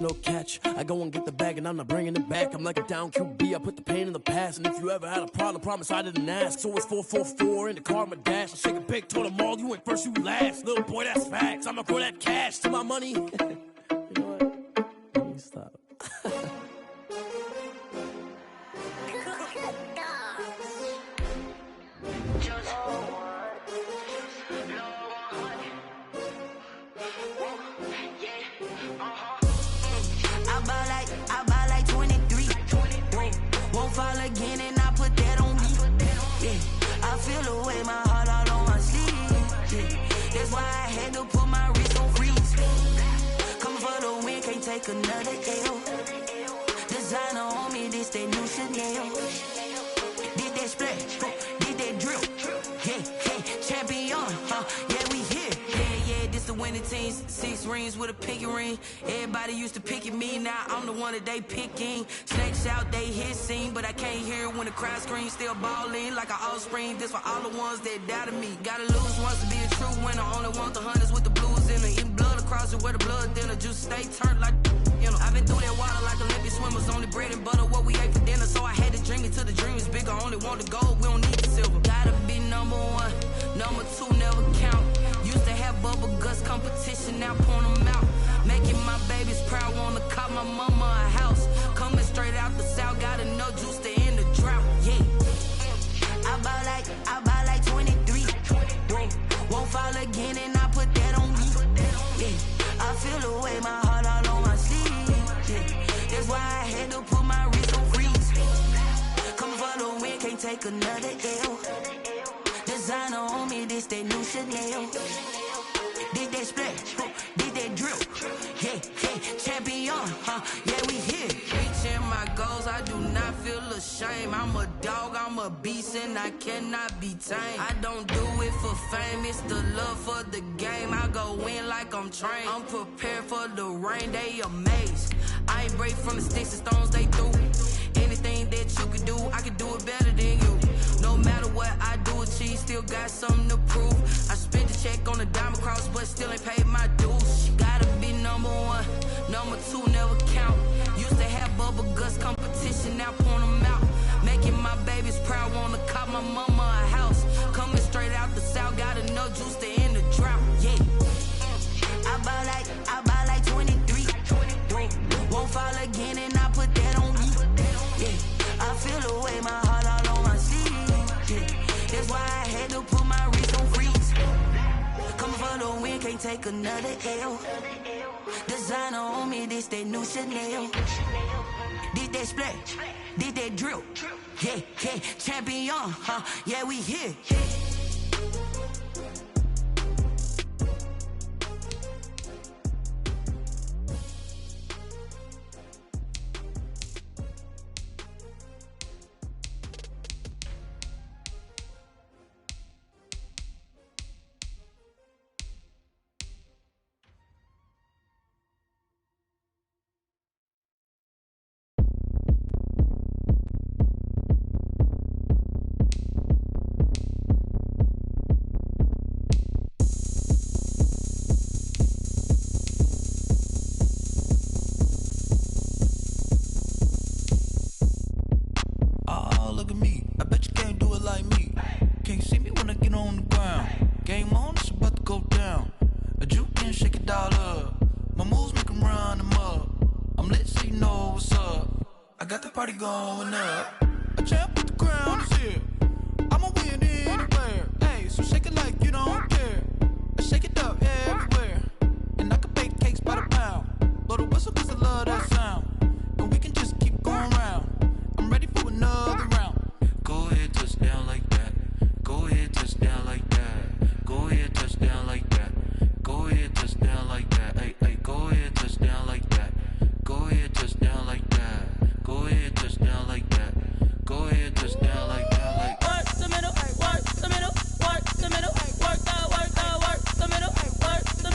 No catch, I go and get the bag and I'm not bringing it back. I'm like a down QB, I put the pain in the past. And if you ever had a problem, promise I didn't ask. So it's 444 in the car, my dash. I shake a big, told them all, you went first, you last. Little boy, that's facts, I'ma throw that cash to my money. You know what? Let me stop. I buy like 23. Won't fall again and I put that on me. Yeah, I feel the way my heart all on my sleeve. Yeah, that's why I had to put my wrist on freeze. Coming for the win, can't take another L. Designer on me, this that new Chanel. Did that splash, did that drill. Yeah, champion, yeah, we here. Yeah, this the winning team. 6 rings with a pinky ring. Everybody used to pick at me, now I'm the one that they picking. Snakes out, they hit scene, but I can't hear it when the crowd screams. Still balling like an offspring. This for all the ones that doubted me. Gotta lose once to be a true winner. Only want the hunters with the blues in it. Eating blood across it where the blood dinner. Juice stay turned like, you know. I've been through that water like Olympic swimmers. Only bread and butter, what we ate for dinner. So I had to dream it till the dream is bigger. Only want the gold, we don't need the silver. Gotta be number 1, number 2 never count. Used to have bubble guts competition, now point them out. Making my babies proud, wanna call my mama a house. Coming straight out the south, got enough juice to end the drought. Yeah, I buy like 23. Won't fall again and I put that on me. Yeah, I feel the way my heart all on my sleeve. Yeah, that's why I had to put my wrist on freeze. Coming for the win, can't take another L. Designer on me, this that new Chanel. Did that splash, did that drill. Yeah, champion, yeah, we here. Reaching my goals, I do not feel ashamed. I'm a dog, I'm a beast, and I cannot be tamed. I don't do it for fame, it's the love for the game. I go in like I'm trained. I'm prepared for the rain, they amazed. I ain't break from the sticks and stones they threw. Anything that you can do, I can do it better than you. No matter what I do, achieve, still got something to prove. I spent the check on the diamond cross, but still ain't paid my dues. Gotta be number 1, number 2 never count. Used to have bubble guts competition, now point them out. Making my babies proud, wanna call my mama a house. Coming straight out the south, got enough juice to end the drought. Yeah, I buy like 23. Won't fall again and I put that on me. Yeah, I feel the way my heart all on my sleeve. Yeah, that's why I had to put my wrist on freeze. Coming for the win, can't take another L. Designer on me, this that new Chanel. Did that splash, did that drill. Yeah, champion, yeah, we here. Party going up. A champ with the crown is here. I'ma win anywhere. Hey, so shake it like you don't care. Shake it up everywhere. And I can bake cakes by the pound. Blow the whistle cause I love that sound. And we can just keep going round. I'm ready for another round. Go ahead, touch down like that. Go ahead, touch down like that. Go ahead, touch down like that. Go ahead, touch down like that. Hey, go ahead, touch down like that. Go ahead, touch down like that. Go ahead, touch down like that. Go ahead, touch down like that. Like work the middle, work the middle, work the middle, work the middle, work the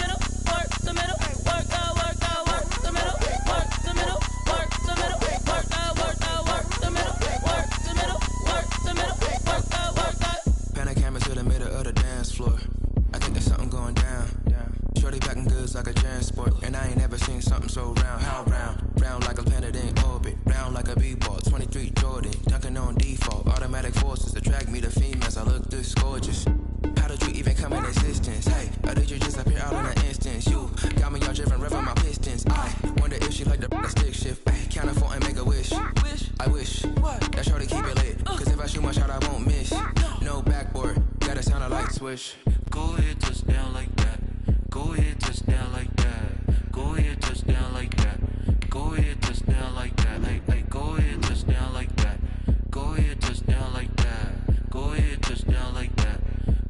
was gorgeous. How did you even come in existence? Hey, or did you just appear out in an instance? You got me all driven, revving my pistons. I wonder if she like the stick shift. Ay, count it for and make a wish. I wish that shorty keep it lit. Cause if I shoot my shot, I won't miss. No backboard, gotta sound a light switch. Go ahead, touch down like that. Go ahead, touch down like that. Go ahead, touch down like that. Go ahead, touch down like that. Hey, hey, go ahead, touch down like that. Go ahead, touch down like that. Go ahead, touch down like that.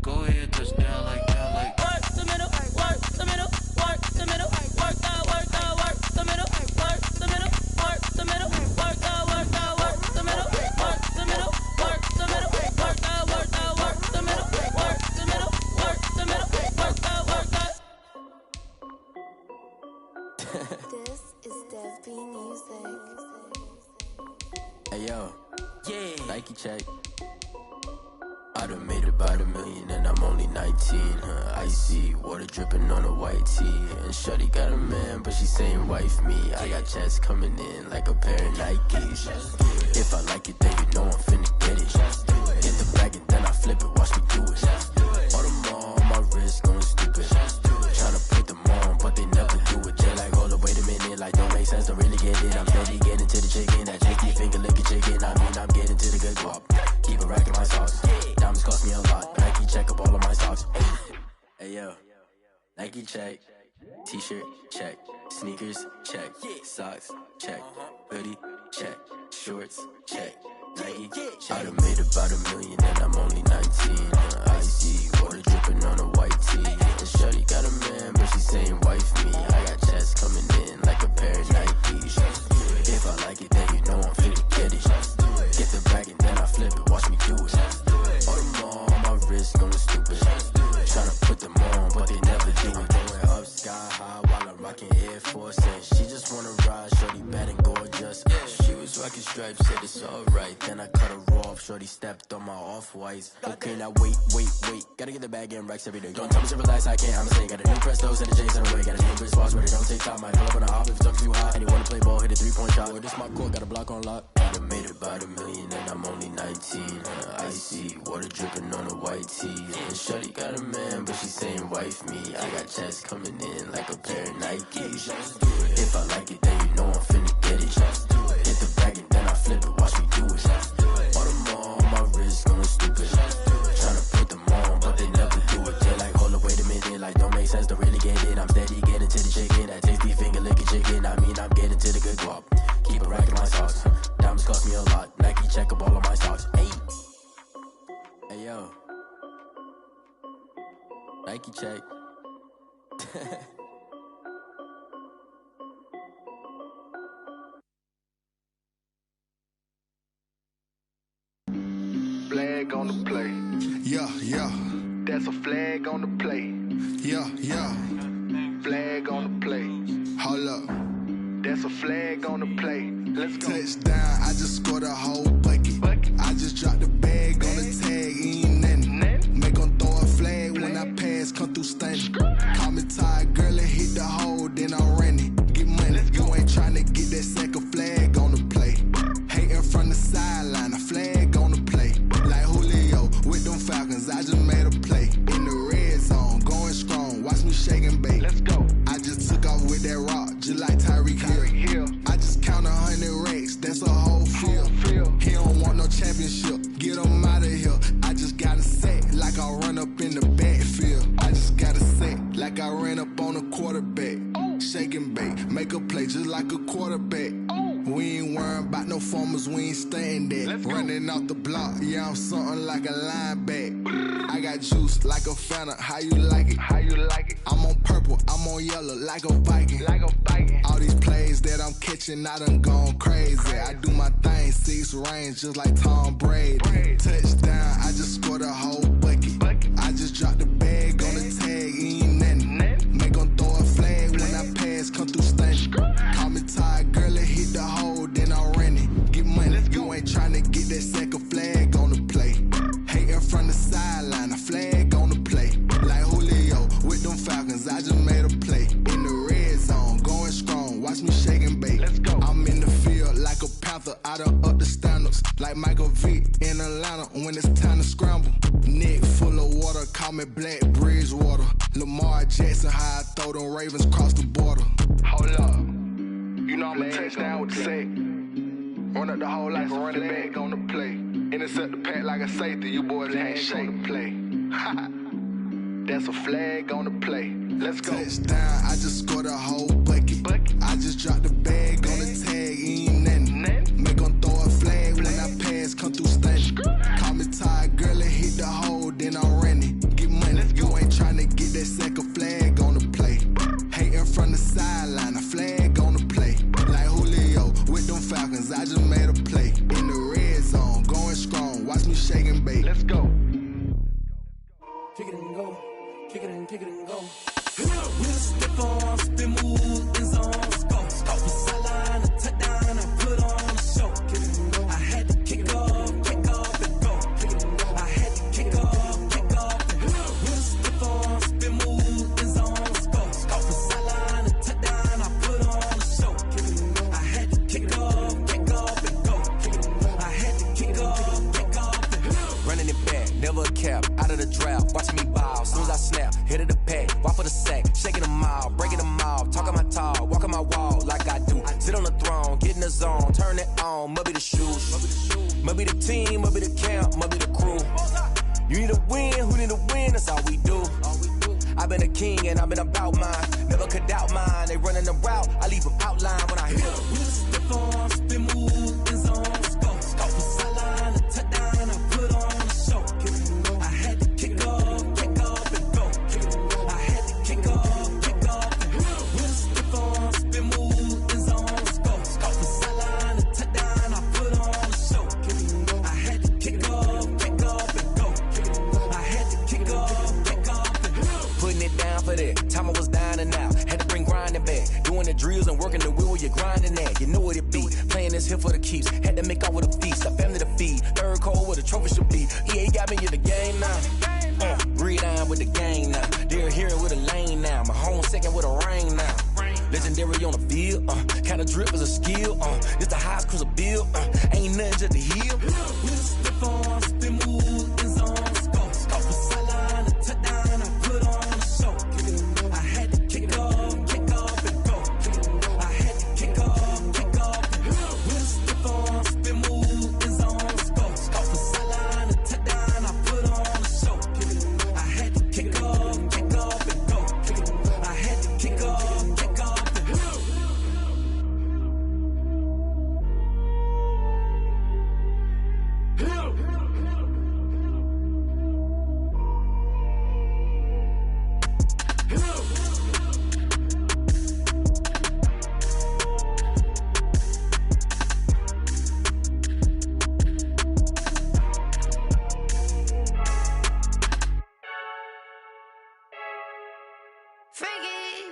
Go ahead, touch down like that. Like work the middle, work the middle, work the middle, work that, work the middle, work the middle, work the middle, work that, work the middle, work the middle, work the middle, work that, work the middle, work the middle, work the middle, work that, work that. This is Dev B Music. Hey yo, Yeah. Nike check. I done made about $1 million and I'm only 19. Icy water dripping on a white tee. And shorty got a man, but she saying wife me. I got checks coming in like a pair of Nikes. If I like it, then you know I'm finna get it. Get the bag and then I flip it, watch me do it. All them on my wrist going stupid. Tryna put them on, but they never do it. They're like, hold up, wait a minute, like don't make sense, don't really get it. I'm steady getting to the chicken, that tasty finger licking chicken. I mean, I'm getting to the good guap. Keep it racking my sauce. Diamonds cost me a lot. Nike check up all of my socks. Hey yo, Nike check. T-shirt check. Sneakers check. Socks check. Hoodie check. Shorts check. Nike check. I done made about $1 million and I'm only 19. Icy water dripping on a white tee. And shorty got a man, but she saying wife me. I got checks coming in like a pair of Nikes. If I like it, then you know I'm finna get it. Get the bag and then I flip it, watch me do it. All them on my wrist going stupid. Tryna put them on, but they never do it. Going up sky high while I'm rocking Air Force. And she just wanna ride, shorty bad and gorgeous. She was rocking stripes, said it's alright. Then I cut her off, shorty stepped on my off-whites. Okay, now wait. Gotta get the bag and racks every day. Don't tell me to relax, I can't, I'ma say. Got a new Prestos and a J's in a way. Got a new wrist watch where they don't take time. Might pull up on a hop if it's too hot. And you wanna play ball, hit a 3-point shot. Well, this my court, got a block on lock. I done made about $1 million and I'm only 19. Icy water dripping on a white tee. And shorty got a man, but she saying wife me. I got checks coming in like a pair of Nikes. If I like it, then you know I'm finna get it. Hit the bag and then I flip it, watch me do it. All them on my wrist going stupid. Tryna put them on, but they never do it. They're like, hold up, wait a minute, like don't make sense, don't really get it. I'm steady getting to the chicken, that tasty finger licking chicken. I mean, I'm getting to the good guap. Keep it racking my sauce. Diamonds cost me a lot. Nike check up all of my socks. Hey yo, Nike check. Flag on the play. Yeah. That's a flag on the play. Yeah. Flag on the play. Hold up. That's a flag on the play. Let's go. Touchdown, I just scored a whole bucket. I just dropped the bag on the tag, ain't nothing. Make 'em throw a flag when I pass, come through stunning. Call me tired, girl, and hit the hole, then I'm running. Get money, you ain't tryna get that second flag on the play. Hating from the sideline, a flag on the play. Like Julio with them Falcons, I just made a play. In the red zone, going strong, watch me shake and bake. Let's go. I just took off with that rock, just like Tyreek Hill. I just count 100 racks, that's a whole field. He don't want no championship, get him out of here. I just got a set, like I run up in the backfield. I just got a set, like I ran up on a quarterback. Shake and bake, make a play just like a quarterback. We ain't worrying about no formers, we ain't staying there. Running off the block, yeah, I'm something like a lineback. I got juice like a Fanta, how you like it? How you like it? I'm on purple, I'm on yellow, like a Viking. Like a Viking. All these plays that I'm catching, I done gone crazy. I do my thing, 6 range, just like Tom Brady. Touchdown, I just scored a whole bucket. I just dropped the bag on the tag, ain't nothing. Make 'em throw a flag when I pass, come through stunning. Call me tired, girl, and hit the hole, then I'm running. Get money, you ain't tryna get that second flag on the play. Hating from the sideline, a flag on the play. Like Julio with them Falcons, I just made a play. In the red zone, going strong, watch me shake and bake. Let's go. I'm in the field like a Panther, I done up the standards. Like Michael Vick in Atlanta when it's time to scramble. Nick me Black Bridgewater. Lamar Jackson, how I throw them Ravens cross the border. Hold up. You know I'm a touchdown with the sack. Run up the hole like a running back on the play. Intercept the pack like a safety. You boys can't shake the play. That's a flag on the play. Let's go. Touchdown, I just scored a whole bucket. I just dropped the bag on the tag, ain't nothing. Make 'em throw a flag when I pass, come through stunning. Call me tired, girl, and hit the hole, then I'm running. Get money, you ain't tryna get that second flag on the play. Hating from the sideline, a flag on the play. Like Julio with them Falcons, I just made a play. In the red zone, going strong, watch me shake and bake. Let's go. Kick it and go. Kick it and go. We'll step on, spin move, in zones, go. Off the sideline, a touchdown, I put on a show. I had to kick off and go. I had to kick off and go. We'll step on, spin move, in zones, go. Off the sideline, a touchdown, I put on a show. I had to kick off and go. I had to kick off and go. Running it back, never a cap, out of the drought, watching me ball. Soon as I snap, hit of the pack, walk for the sack, shaking them out, breaking them off, talking my talk, walking my wall like I do. Sit on the throne, get in the zone, turn it on, must be the shoes, must be the team, must be the camp, must be the crew. You need a win, who need a win, that's all we do. I've been a king and I've been about mine, never could doubt mine. They running the route, I leave them outline when I hit them. We'll step on, spin move, in zones, go. Off the sideline, a touchdown, I put on a show. I had to kick off and go. I had to kick off and go. We'll step on, spin move, in zones, go. Off the sideline, a touchdown, I put on a show. I had to kick off and go. I had to kick off and go. Putting it down for that, time I was down and out, had to bring grinding back, doing the drills and working the wheel where you're grinding at, you know what it be, playing this here for the keeps, had to make out with a feast, a family to feed, third cold where the trophy should be, EA got me in the game now, breathe on with the game now, they're hearing with a lane now, my home second with a rain now, legendary on the field, kinda drip is a skill, this the highest cruiser bill, ain't nothing just to heal. We'll step on, spin move, in zones, go. Off the sideline, a touchdown, I put on a show. I had to kick off and go. I had to kick off and go. We'll step on, spin move, in zones, go. Off the sideline, a touchdown, I put on a show. I had to kick off and go. I had to kick off and go.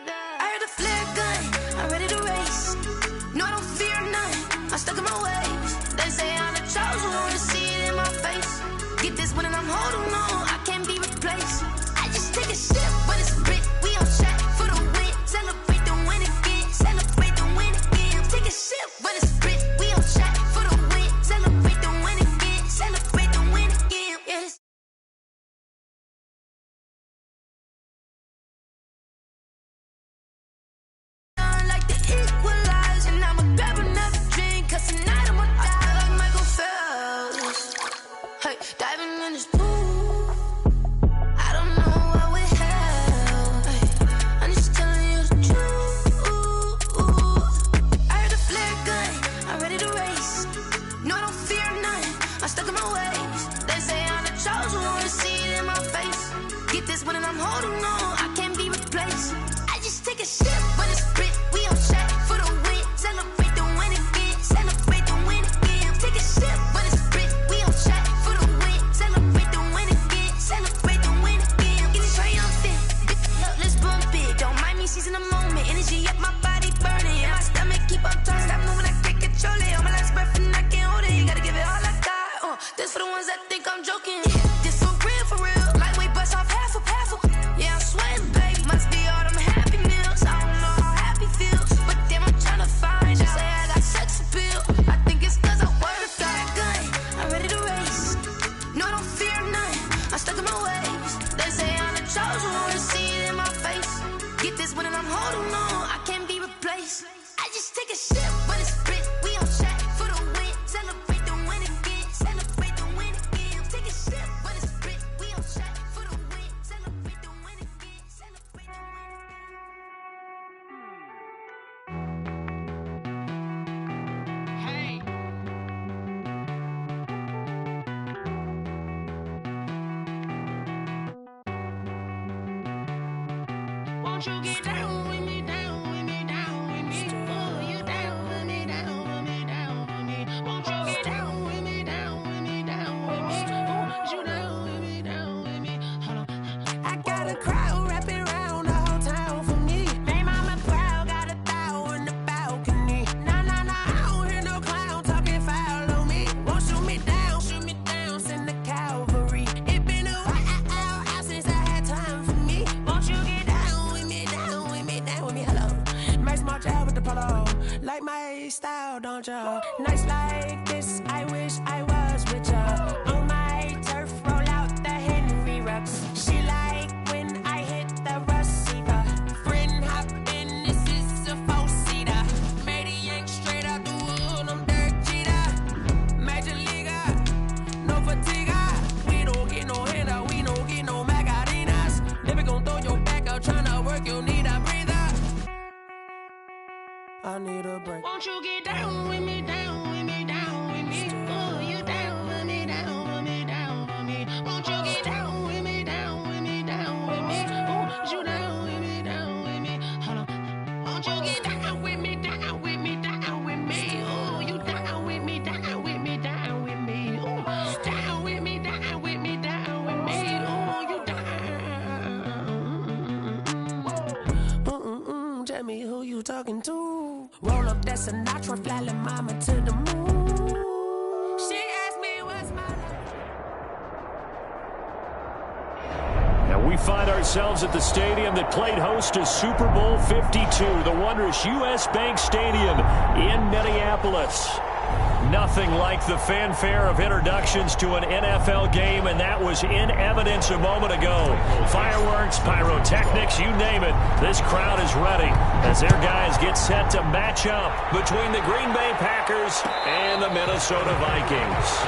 I heard the flare gun, I'm ready to race. No, I don't fear none, I'm stuck in my ways. They say I'm the chosen one, to see it in my face. Get this one and I'm holding on, I can't be replaced. I just take a sip, but it's lit, we on track for the win. Celebrate the win again, celebrate the win again. Take a sip, but it's lit, we on track for the win. Celebrate the win again, celebrate the win again. Yes. Like the equalizer, and I'ma grab another drink, 'cause tonight Take a sip, but it's spit. We on shot for the win. Celebrate the win again. Celebrate the win again. Take a sip, but it's spit. We on shot for the win. Celebrate the win again. Celebrate the win again. Hey. Won't you get down with me, down with me, down with me? Oh, you down with me, down with me, down with me. Won't you get down with me, down with me, down with me? Oh, you down with me, down with me. Hold on. I got a crowd wrapping around the whole town for me. Hey, mama proud, got a thou in the balcony. Nah, nah, nah, I don't hear no clown talking foul on me. Won't shoot me down, send the cavalry. It been a while since I had time for me. Won't you get down with me, down with me, down with me? Hello. Max March out with the polo. Like my style, don't ya? Nights like this, I wish I was with ya. On my turf, roll out the Henry Rux. She like when I hit the receiver. Friend hop in, this is a four-seater. Made a yank straight out the wood, I'm Derek Jeter. Major leaguer, no fatigue. We don't get no handout, we don't get no Macarinas. Never gon' throw your back out, tryna work, you need a breather. I need a break. Won't you get down with me, down with me, down with me? Oh, you down with me, down with me, down with me. Won't you get down with me, down with me, down with me? Oh, you down with me, down with me. Hold on. Won't you get down with me, down with me, down with me? Oh, you down with me, down with me, down with me. Oh, down with me, down with me, down with me. Oh, you down. Tell me who you talking to. Roll up that Sinatra, fly la mama to the moon. She asked me what's my name. And we find ourselves at the stadium that played host to Super Bowl 52, the wondrous U.S. Bank Stadium in Minneapolis. Nothing like the fanfare of introductions to an NFL game, and that was in evidence a moment ago. Fireworks, pyrotechnics, you name it. This crowd is ready as their guys get set to match up between the Green Bay Packers and the Minnesota Vikings.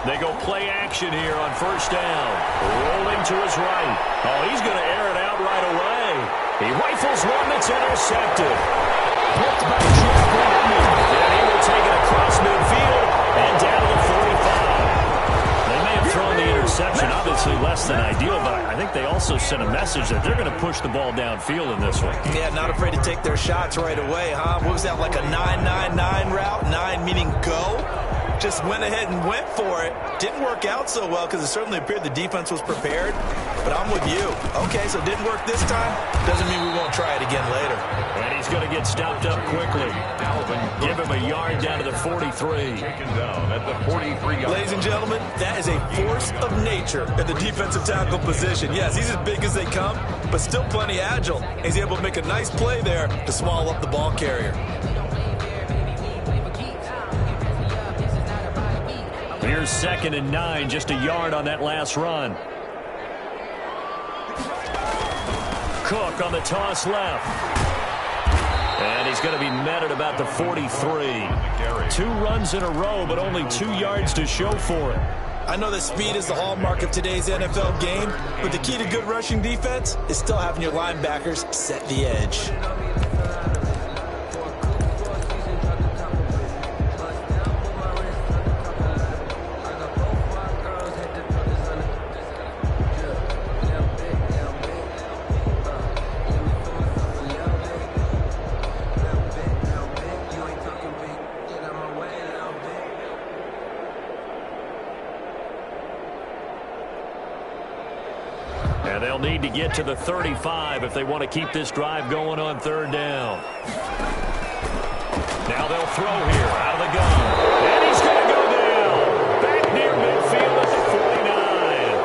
They go play action here on first down. Rolling to his right. Oh, he's going to air it out right away. He rifles one that's intercepted. Picked by Jeff Gladney. And he will take it across midfield and down to the 45. They may have thrown the interception, obviously less than ideal, but I think they also sent a message that they're going to push the ball downfield in this one. Yeah, not afraid to take their shots right away, huh? What was that, like a 9-9-9 route? 9 meaning go? Just went ahead and went for it. Didn't work out so well because it certainly appeared the defense was prepared. But I'm with you. Okay, so it didn't work this time. Doesn't mean we won't try it again later. And he's going to get stopped up quickly. Give him a yard down to the 43. Taken down at the 43-yard. Ladies and gentlemen, that is a force of nature at the defensive tackle position. Yes, he's as big as they come, but still plenty agile. He's able to make a nice play there to swallow up the ball carrier. Here's 2nd and 9, just a yard on that last run. Cook on the toss left. And he's going to be met at about the 43. 2 runs in a row, but only 2 yards to show for it. I know that speed is the hallmark of today's NFL game, but the key to good rushing defense is still having your linebackers set the edge. And they'll need to get to the 35 if they want to keep this drive going on 3rd down. Now they'll throw here out of the gun. And he's going to go down. Back near midfield at the 49.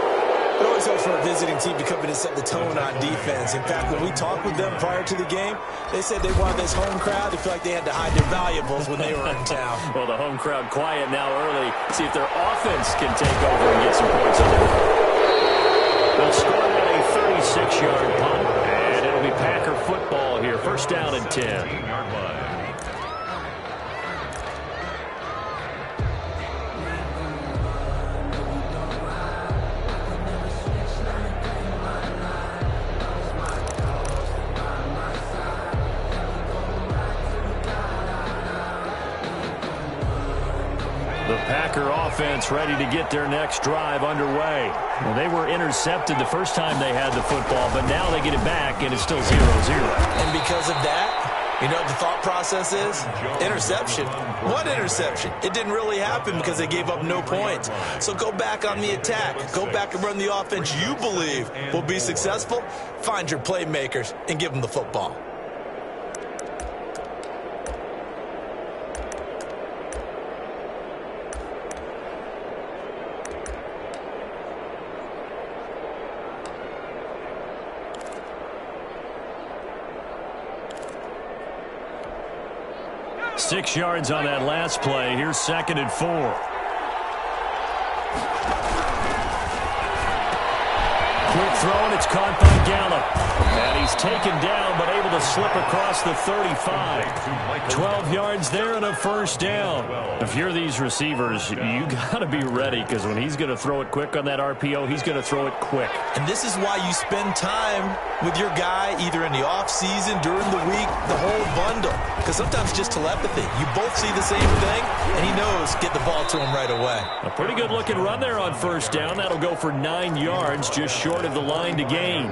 It always helps for a visiting team to come in and set the tone on defense. In fact, when we talked with them prior to the game, they said they wanted this home crowd to feel like they had to hide their valuables when they were in town. Well, the home crowd quiet now early. See if their offense can take over and get some points on the board. They'll score at a 36-yard punt, and it'll be Packer football here. First down and 10. The Packer offense ready to get their next drive underway. Well, they were intercepted the first time they had the football, but now they get it back, and it's still 0-0. And because of that, you know what the thought process is? Interception. What interception? It didn't really happen because they gave up no points. So go back on the attack. Go back and run the offense you believe will be successful. Find your playmakers and give them the football. Six yards on that last play. Here's 2nd and 4. Quick throw, and it's caught by Gallup. And he's taken down, but able to slip across the 35. 12 yards there and a first down. If you're these receivers, you got to be ready, because when he's going to throw it quick on that RPO, he's going to throw it quick. And this is why you spend time with your guy either in the offseason, during the week, the whole bundle. Because sometimes it's just telepathy. You both see the same thing, and he knows get the ball to him right away. A pretty good-looking run there on first down. That'll go for 9 yards, just short of the line to gain.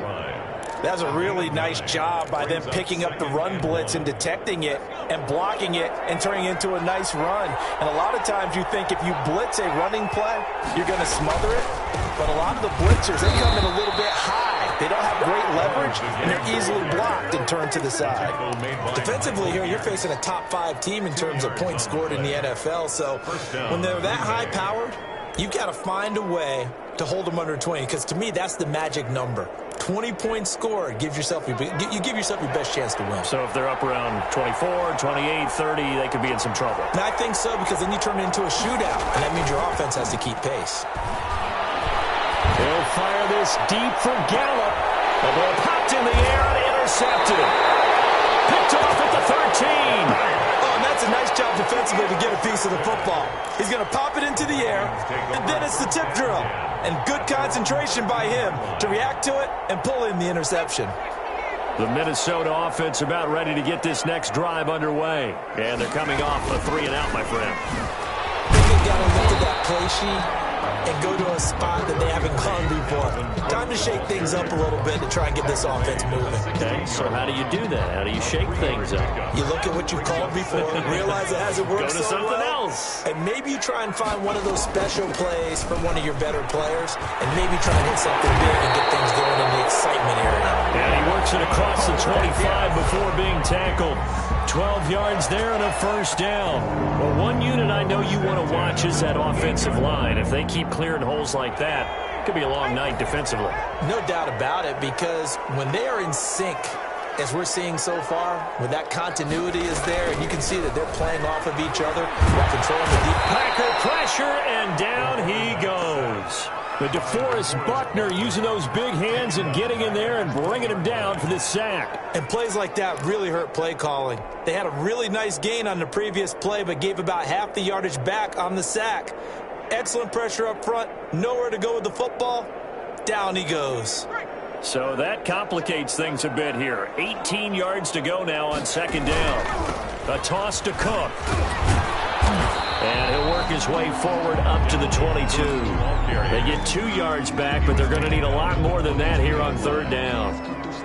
That was a really nice job by them picking up the run blitz and detecting it and blocking it and turning it into a nice run. And a lot of times you think if you blitz a running play, you're going to smother it. But a lot of the blitzers, they come in a little bit high. They don't have great leverage, and they're easily blocked and turned to the side. Defensively here, you're facing a top-5 team in terms of points scored in the NFL. So when they're that high-powered, you've got to find a way to hold them under 20, because to me, that's the magic number. 20 points scored gives yourself you give yourself your best chance to win. So if they're up around 24, 28, 30, they could be in some trouble. And I think so, because then you turn it into a shootout, and that means your offense has to keep pace. They'll fire this deep for Gallup. The ball popped in the air and intercepted. Picked off at the 13. Oh, and that's a nice job defensively to get a piece of the football. He's going to pop it into the air, and then it's the tip drill. And good concentration by him to react to it and pull in the interception. The Minnesota offense about ready to get this next drive underway. And they're coming off a 3-and-out, my friend. I think they got to look at that play sheet and go to a spot that they haven't gone before. Time to shake things up a little bit to try and get this offense moving. Okay, so how do you do that? How do you shake things up? You look at what you called before, realize it hasn't worked Go to so something well, else. and maybe you try and find one of those special plays from one of your better players, and maybe try and hit something big and get things going in the excitement area. And he works it across the 25 before being tackled. 12 yards there and a first down. Well, one unit I know you want to watch is that offensive line. If they keep clearing holes like that, it could be a long night defensively. No doubt about it, because when they are in sync, as we're seeing so far, when that continuity is there, and you can see that they're playing off of each other while controlling the deep. Packer pressure, and down he goes. But DeForest Buckner using those big hands and getting in there and bringing him down for this sack. And plays like that really hurt play calling. They had a really nice gain on the previous play, but gave about half the yardage back on the sack. Excellent pressure up front. Nowhere to go with the football. Down he goes. So that complicates things a bit here. 18 yards to go now on second down. A toss to Cook. And he'll work his way forward up to the 22. They get 2 yards back, but they're going to need a lot more than that here on third down.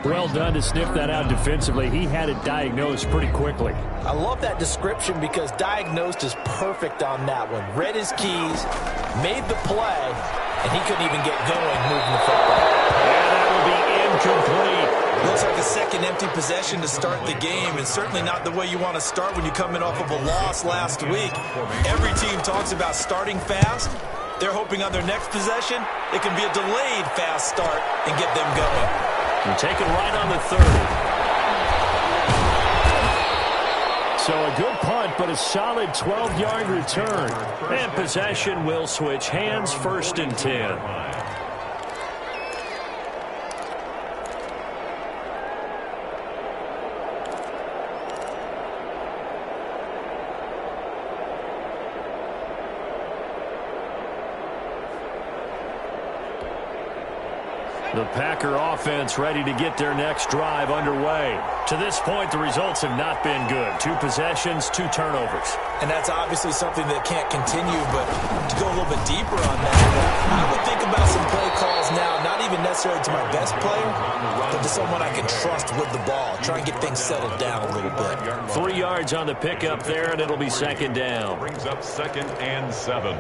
Well done to sniff that out defensively. He had it diagnosed pretty quickly. I love that description, because diagnosed is perfect on that one. Read his keys, made the play, and he couldn't even get going moving the football. And that will be incomplete. Looks like a second empty possession to start the game, and certainly not the way you want to start when you're coming off of a loss last week. Every team talks about starting fast. They're hoping on their next possession, it can be a delayed fast start and get them going. And take it right on the 30. So a good punt, but a solid 12-yard return. And possession will switch hands, 1st and 10. The Packer offense ready to get their next drive underway. To this point, the results have not been good. 2 possessions, 2 turnovers. And that's obviously something that can't continue, but to go a little bit deeper on that, I would think about some play calls now, not even necessarily to my best player, but to someone I can trust with the ball. Try and get things settled down a little bit. 3 yards on the pickup there, and it'll be 2nd down. Brings up 2nd and 7.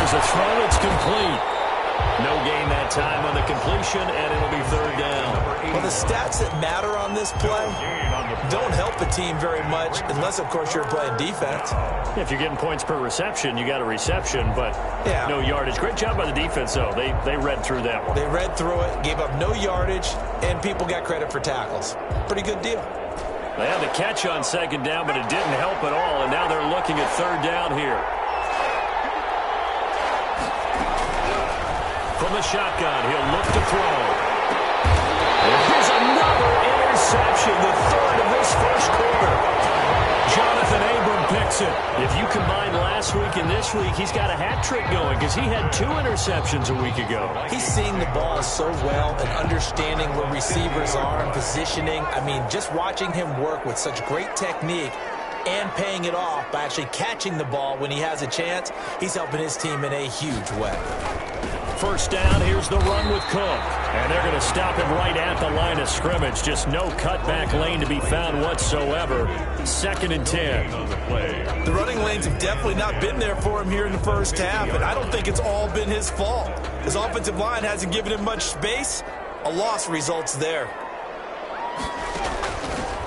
A throw, it's complete. No gain that time on the completion, and it'll be 3rd down. Well, the stats that matter on this play don't help a team very much, unless, of course, you're playing defense. If you're getting points per reception, you got a reception, but no yardage. Great job by the defense, though. They read through that one. They read through it, gave up no yardage, and people got credit for tackles. Pretty good deal. They had the catch on 2nd down, but it didn't help at all, and now they're looking at 3rd down here. From the shotgun, he'll look to throw. And here's another interception, the 3rd of this 1st quarter. Jonathan Abram picks it. If you combine last week and this week, he's got a hat trick going because he had 2 interceptions a week ago. He's seeing the ball so well and understanding where receivers are and positioning. I mean, just watching him work with such great technique and paying it off by actually catching the ball when he has a chance, he's helping his team in a huge way. 1st down, here's the run with Cook. And they're going to stop him right at the line of scrimmage. Just no cutback lane to be found whatsoever. 2nd and 10. The running lanes have definitely not been there for him here in the 1st half, and I don't think it's all been his fault. His offensive line hasn't given him much space. A loss results there.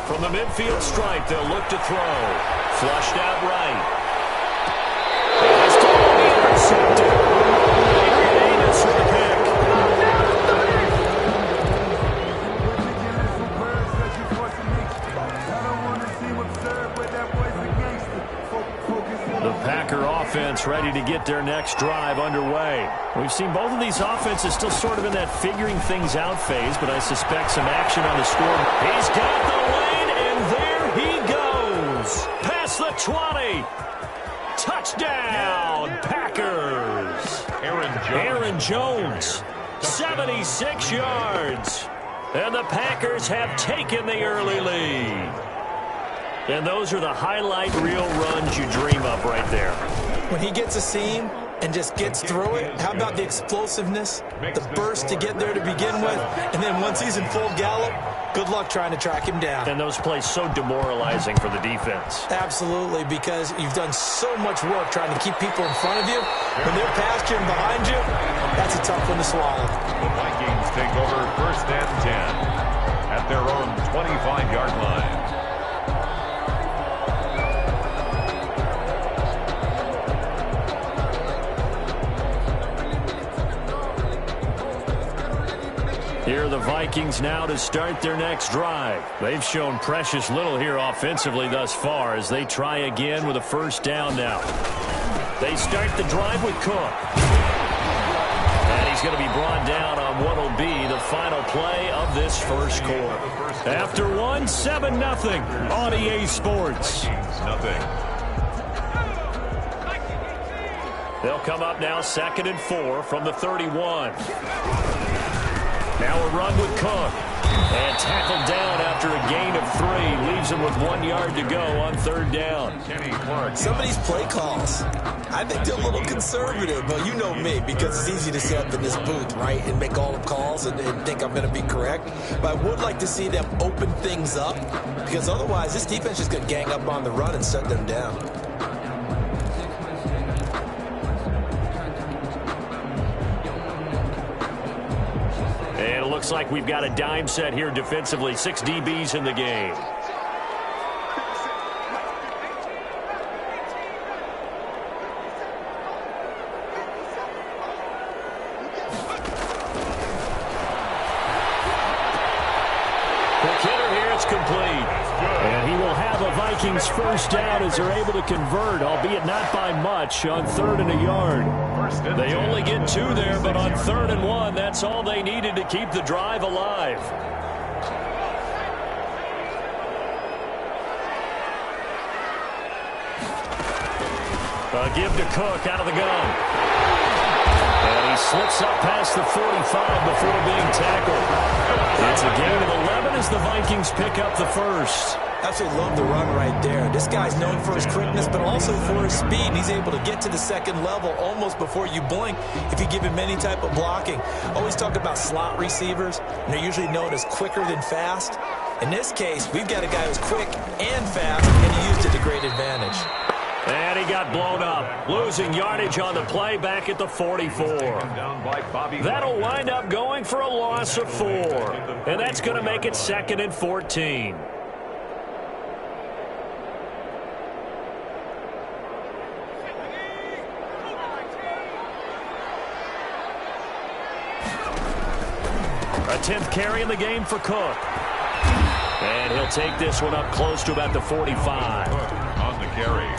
From the midfield stripe, they'll look to throw. Flushed out right. Has to be intercepted. For the pick. The Packer offense ready to get their next drive underway. We've seen both of these offenses still sort of in that figuring things out phase, but I suspect some action on the score. He's got the lane, and there he goes. Past the 20. Touchdown, Packers. Aaron Jones, 76 yards. And the Packers have taken the early lead. And those are the highlight reel runs you dream of right there. When he gets a seam and just gets through it, how about the explosiveness, the burst to get there to begin with, and then once he's in full gallop, good luck trying to track him down. And those plays so demoralizing for the defense. Absolutely, because you've done so much work trying to keep people in front of you. When they're past you and behind you, that's a tough one to swallow. The Vikings take over 1st and 10 at their own 25-yard line. Here are the Vikings now to start their next drive. They've shown precious little here offensively thus far as they try again with a 1st down now. They start the drive with Cook. And he's going to be brought down on what will be the final play of this 1st quarter. After 7-0 on EA Sports. They'll come up now 2nd and 4 from the 31. Now a run with Cook. And tackled down after a gain of 3. Leaves him with 1 yard to go on 3rd down. Some of these play calls, I think they're a little conservative, but you know me, because it's easy to sit up in this booth, right, and make all the calls and think I'm going to be correct. But I would like to see them open things up, because otherwise this defense is going to gang up on the run and shut them down. And it looks like we've got a dime set here defensively. 6 DBs in the game. And he will have a Vikings first down as they're able to convert, albeit not by much, on 3rd and a yard. They only get 2 there, but on 3rd and 1, that's all they needed to keep the drive alive. A give to Cook out of the gun. And he slips up past the 45 before being tackled. It's a gain of 11 as the Vikings pick up the first. Absolutely love the run right there. This guy's known for his quickness, but also for his speed. He's able to get to the second level almost before you blink if you give him any type of blocking. Always talk about slot receivers, and they're usually known as quicker than fast. In this case, we've got a guy who's quick and fast, and he used it to great advantage. And he got blown up, losing yardage on the play back at the 44. That'll wind up going for a loss of 4. And that's going to make it 2nd and 14. A 10th carry in the game for Cook. And he'll take this one up close to about the 45.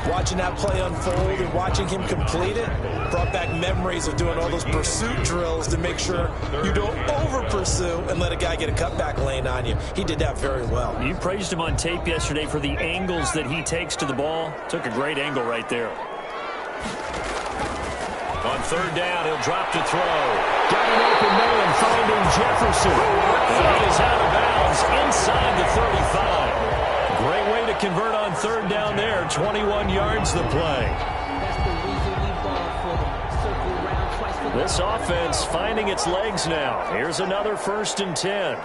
Watching that play unfold and watching him complete it brought back memories of doing all those pursuit drills to make sure you don't over-pursue and let a guy get a cutback lane on you. He did that very well. You praised him on tape yesterday for the angles that he takes to the ball. Took a great angle right there. On 3rd down, he'll drop to throw. Got an open man finding Jefferson. And he is out of bounds inside the 35. Great way to convert on 3rd down there. 21 yards the play. This offense finding its legs now. Here's another 1st and 10.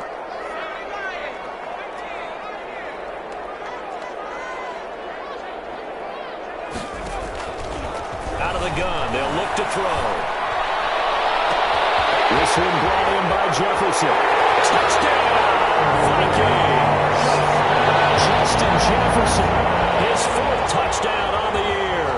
Out of the gun, they'll look to throw. This one brought in by Jefferson. Touchdown, Vikings! Justin Jefferson, his 4th touchdown on the year.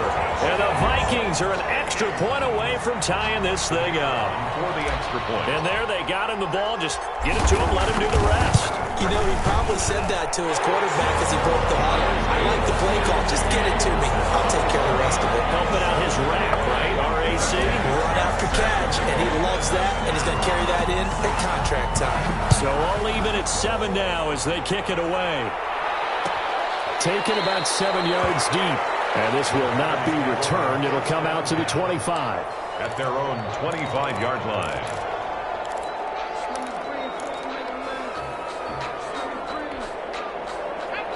And the Vikings are an extra point away from tying this thing up. For the extra point. And there they got him the ball. Just get it to him, let him do the rest. You know, he probably said that to his quarterback as he broke the huddle. I like the play call. Just get it to me. I'll take care of the rest of it. Helping out his rack, right? RAC. Run after catch, and he loves that, and he's going to carry that in at contract time. So all even at 7 now as they kick it away. Taken about 7 yards deep. And this will not be returned. It'll come out to the 25. At their own 25-yard line.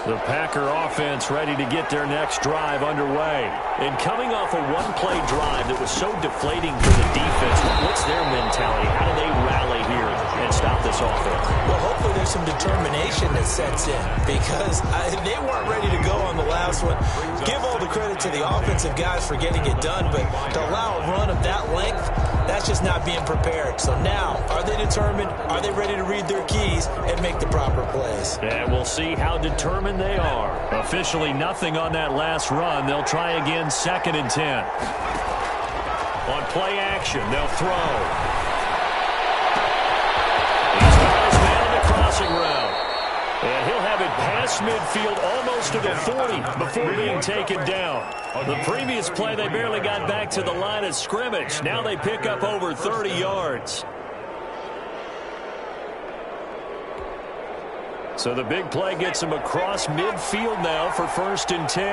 The Packer offense ready to get their next drive underway. And coming off a one-play drive that was so deflating for the defense, what's their mentality? How do they rally here and stop this offense? Well, hopefully there's some determination that sets in because they weren't ready to go on the last one. Give all the credit to the offensive guys for getting it done, but to allow a run of that length, that's just not being prepared. So now, are they determined? Are they ready to read their keys and make the proper plays? And we'll see how determined they are. Officially nothing on that last run. They'll try again 2nd and 10. On play action, they'll throw. He's got his man on the crossing route. And he'll have it past midfield almost to the 40 before being taken down. The previous play, they barely got back to the line of scrimmage. Now they pick up over 30 yards. So the big play gets him across midfield now for 1st and 10.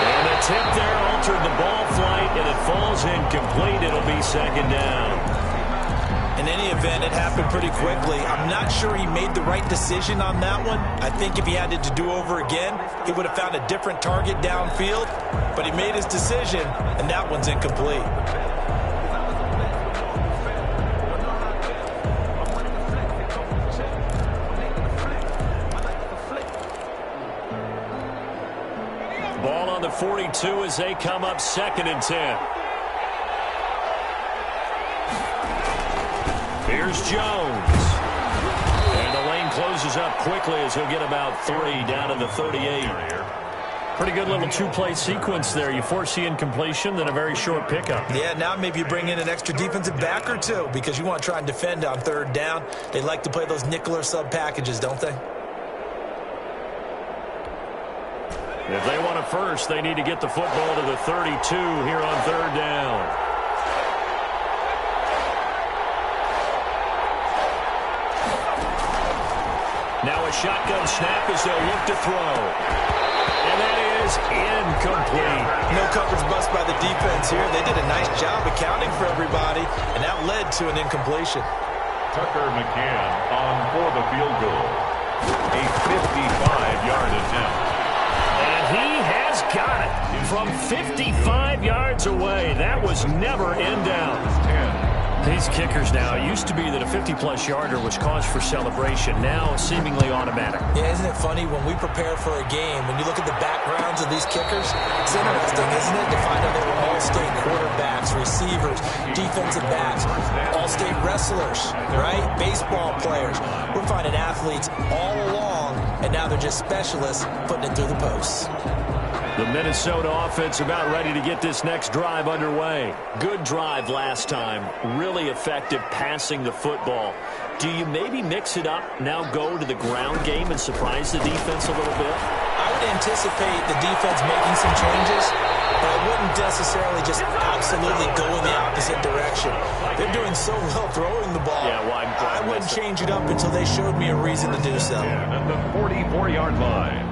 And the tip there altered the ball flight, and it falls incomplete. It'll be 2nd down. any event, it happened pretty quickly. I'm not sure he made the right decision on that one. I think if he had it to do over again, he would have found a different target downfield. But he made his decision, and that one's incomplete. Ball on the 42 as they come up 2nd and 10. Here's Jones. And the lane closes up quickly as he'll get about 3 down to the 38. Pretty good little two-play sequence there. You force the incompletion, then a very short pickup. Yeah, now maybe you bring in an extra defensive back or two because you want to try and defend on 3rd down. They like to play those nickel or sub packages, don't they? If they want a first, they need to get the football to the 32 here on 3rd down. Now a shotgun snap as they'll look to throw. And that is incomplete. No coverage bust by the defense here. They did a nice job accounting for everybody, and that led to an incompletion. Tucker McCann on for the field goal. A 55-yard attempt. And he has got it from 55 yards away. That was never in down. These kickers now, it used to be that a 50-plus yarder was cause for celebration. Now, seemingly automatic. Yeah, isn't it funny when we prepare for a game, when you look at the backgrounds of these kickers, it's interesting, isn't it, to find out they were all-state quarterbacks, receivers, defensive backs, all-state wrestlers, right? Baseball players. We're finding athletes all along, and now they're just specialists putting it through the posts. The Minnesota offense about ready to get this next drive underway. Good drive last time. Really effective passing the football. Do you maybe mix it up, now go to the ground game and surprise the defense a little bit? I would anticipate the defense making some changes, but I wouldn't necessarily just absolutely go in the opposite direction. They're doing so well throwing the ball. Yeah, well, I wouldn't change it up until they showed me a reason to do so. At the 44-yard line.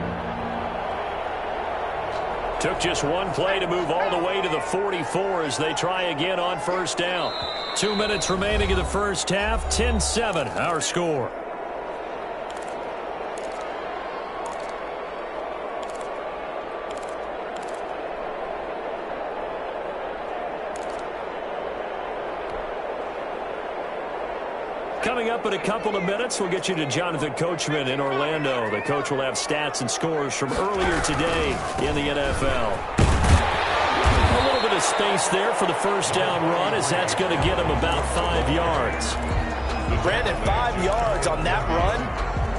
Took just one play to move all the way to the 44 as they try again on 1st down. 2 minutes remaining in the first half. 10-7, our score. Coming up in a couple of minutes, we'll get you to Jonathan Coachman in Orlando. The coach will have stats and scores from earlier today in the NFL. A little bit of space there for the 1st down run as that's going to get him about 5 yards. Brandon, 5 yards on that run.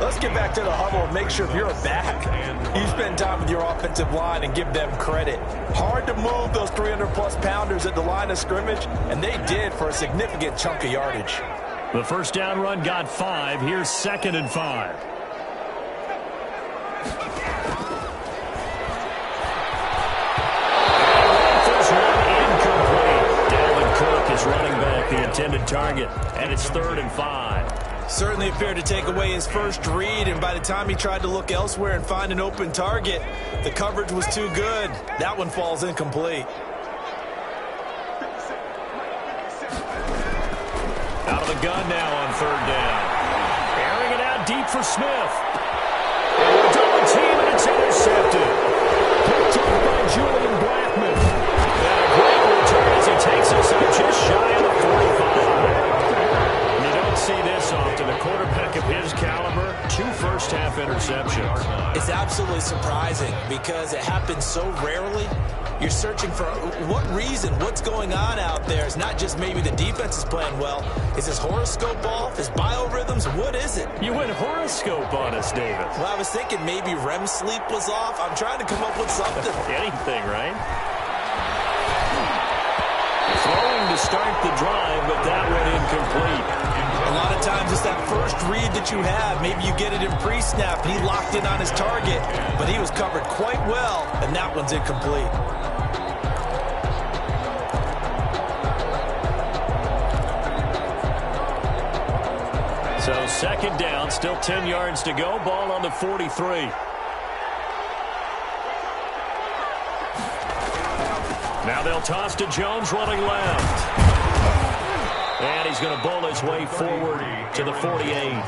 Let's get back to the huddle and make sure if you're a back, you spend time with your offensive line and give them credit. Hard to move those 300-plus pounders at the line of scrimmage, and they did for a significant chunk of yardage. The 1st down run got 5. Here's 2nd and 5. First one incomplete. Dalvin Cook is running back the intended target, and it's 3rd and 5. Certainly appeared to take away his first read, and by the time he tried to look elsewhere and find an open target, the coverage was too good. That one falls incomplete. Out of the gun now on 3rd down. Airing it out deep for Smith. And double team, and it's intercepted. Picked up by Julian Blackman. And a great return as he takes us up just shy of the 45. You don't see this often. A quarterback of his caliber, 2 first-half interceptions. It's absolutely surprising because it happens so rarely. You're searching for what reason, what's going on out there. It's not just maybe the defense is playing well. Is his horoscope off? His biorhythms? What is it? You went horoscope on us, David. Well, I was thinking maybe REM sleep was off. I'm trying to come up with something. Anything, right? Throwing to start the drive, but that went incomplete. A lot of times it's that first read that you have. Maybe you get it in pre-snap, and he locked in on his target, but he was covered quite well, and that one's incomplete. So 2nd down, still 10 yards to go. Ball on the 43. Now they'll toss to Jones running left. And he's going to bowl his way forward to the 48.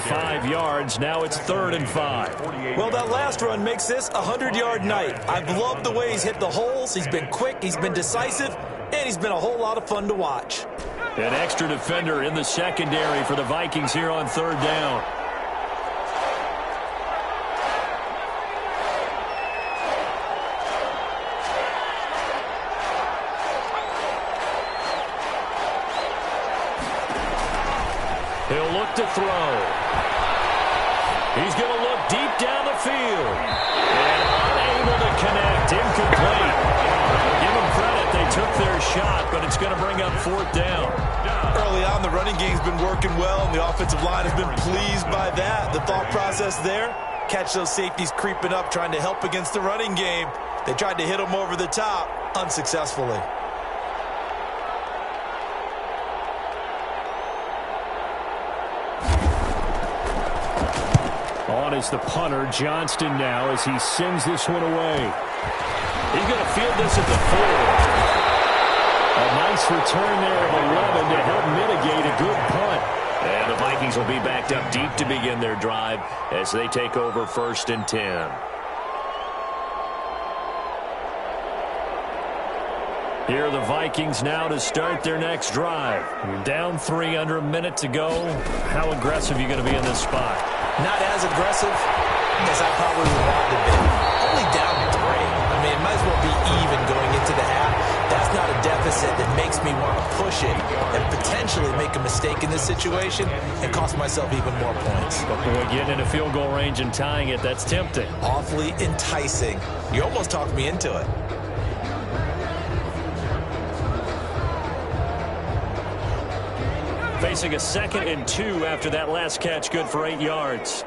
5 yards. Now it's 3rd and 5. Well, that last run makes this a 100-yard night. I've loved the way he's hit the holes. He's been quick, he's been decisive, and he's been a whole lot of fun to watch. An extra defender in the secondary for the Vikings here on 3rd down. He'll look to throw. He's going to look deep down the field. And unable to connect. Incomplete. Give them credit. They took their shot, but it's going to bring up 4th down. Early on, the running game's been working well, and the offensive line has been pleased by that. The thought process there, catch those safeties creeping up, trying to help against the running game. They tried to hit them over the top, unsuccessfully. On is the punter, Johnston now, as he sends this one away. He's going to field this at the 4. A nice return there of 11 to help mitigate a good punt. And the Vikings will be backed up deep to begin their drive as they take over 1st and 10. Here are the Vikings now to start their next drive. You're down 3 under a minute to go. How aggressive are you going to be in this spot? Not as aggressive as I probably would want to be. Only down 3. I mean, it might as well be even going into the half. That's not a deficit that makes me want to push it and potentially make a mistake in this situation and cost myself even more points. But boy, getting in a field goal range and tying it, that's tempting. Awfully enticing. You almost talked me into it. Facing a 2nd and 2 after that last catch, good for 8 yards.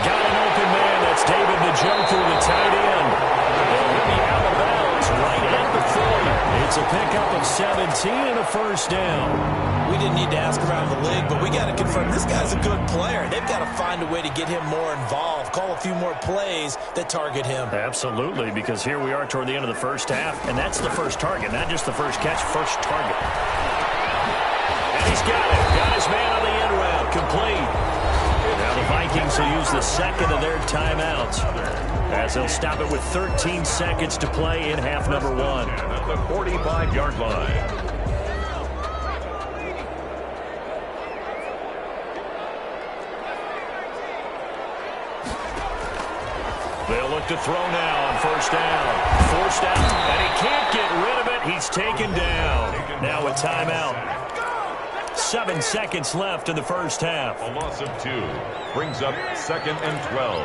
Got an open man. That's David Njoku, the tight end. He'll be out of bounds right at the 40. It's a pickup of 17 and a 1st down. We didn't need to ask around the league, but we got to confirm this guy's a good player. They've got to find a way to get him more involved, call a few more plays that target him. Absolutely, because here we are toward the end of the first half, and that's the first target, not just the first catch, first target. And he's got it. Got his man on the end route, complete. Now the Vikings will use the 2nd of their timeouts, as they'll stop it with 13 seconds to play in half number 1. At the 45-yard line. They'll look to throw now on 1st down. Forced out, and he can't get rid of it. He's taken down. Now a timeout. 7 seconds left in the first half. A loss of 2 brings up 2nd and 12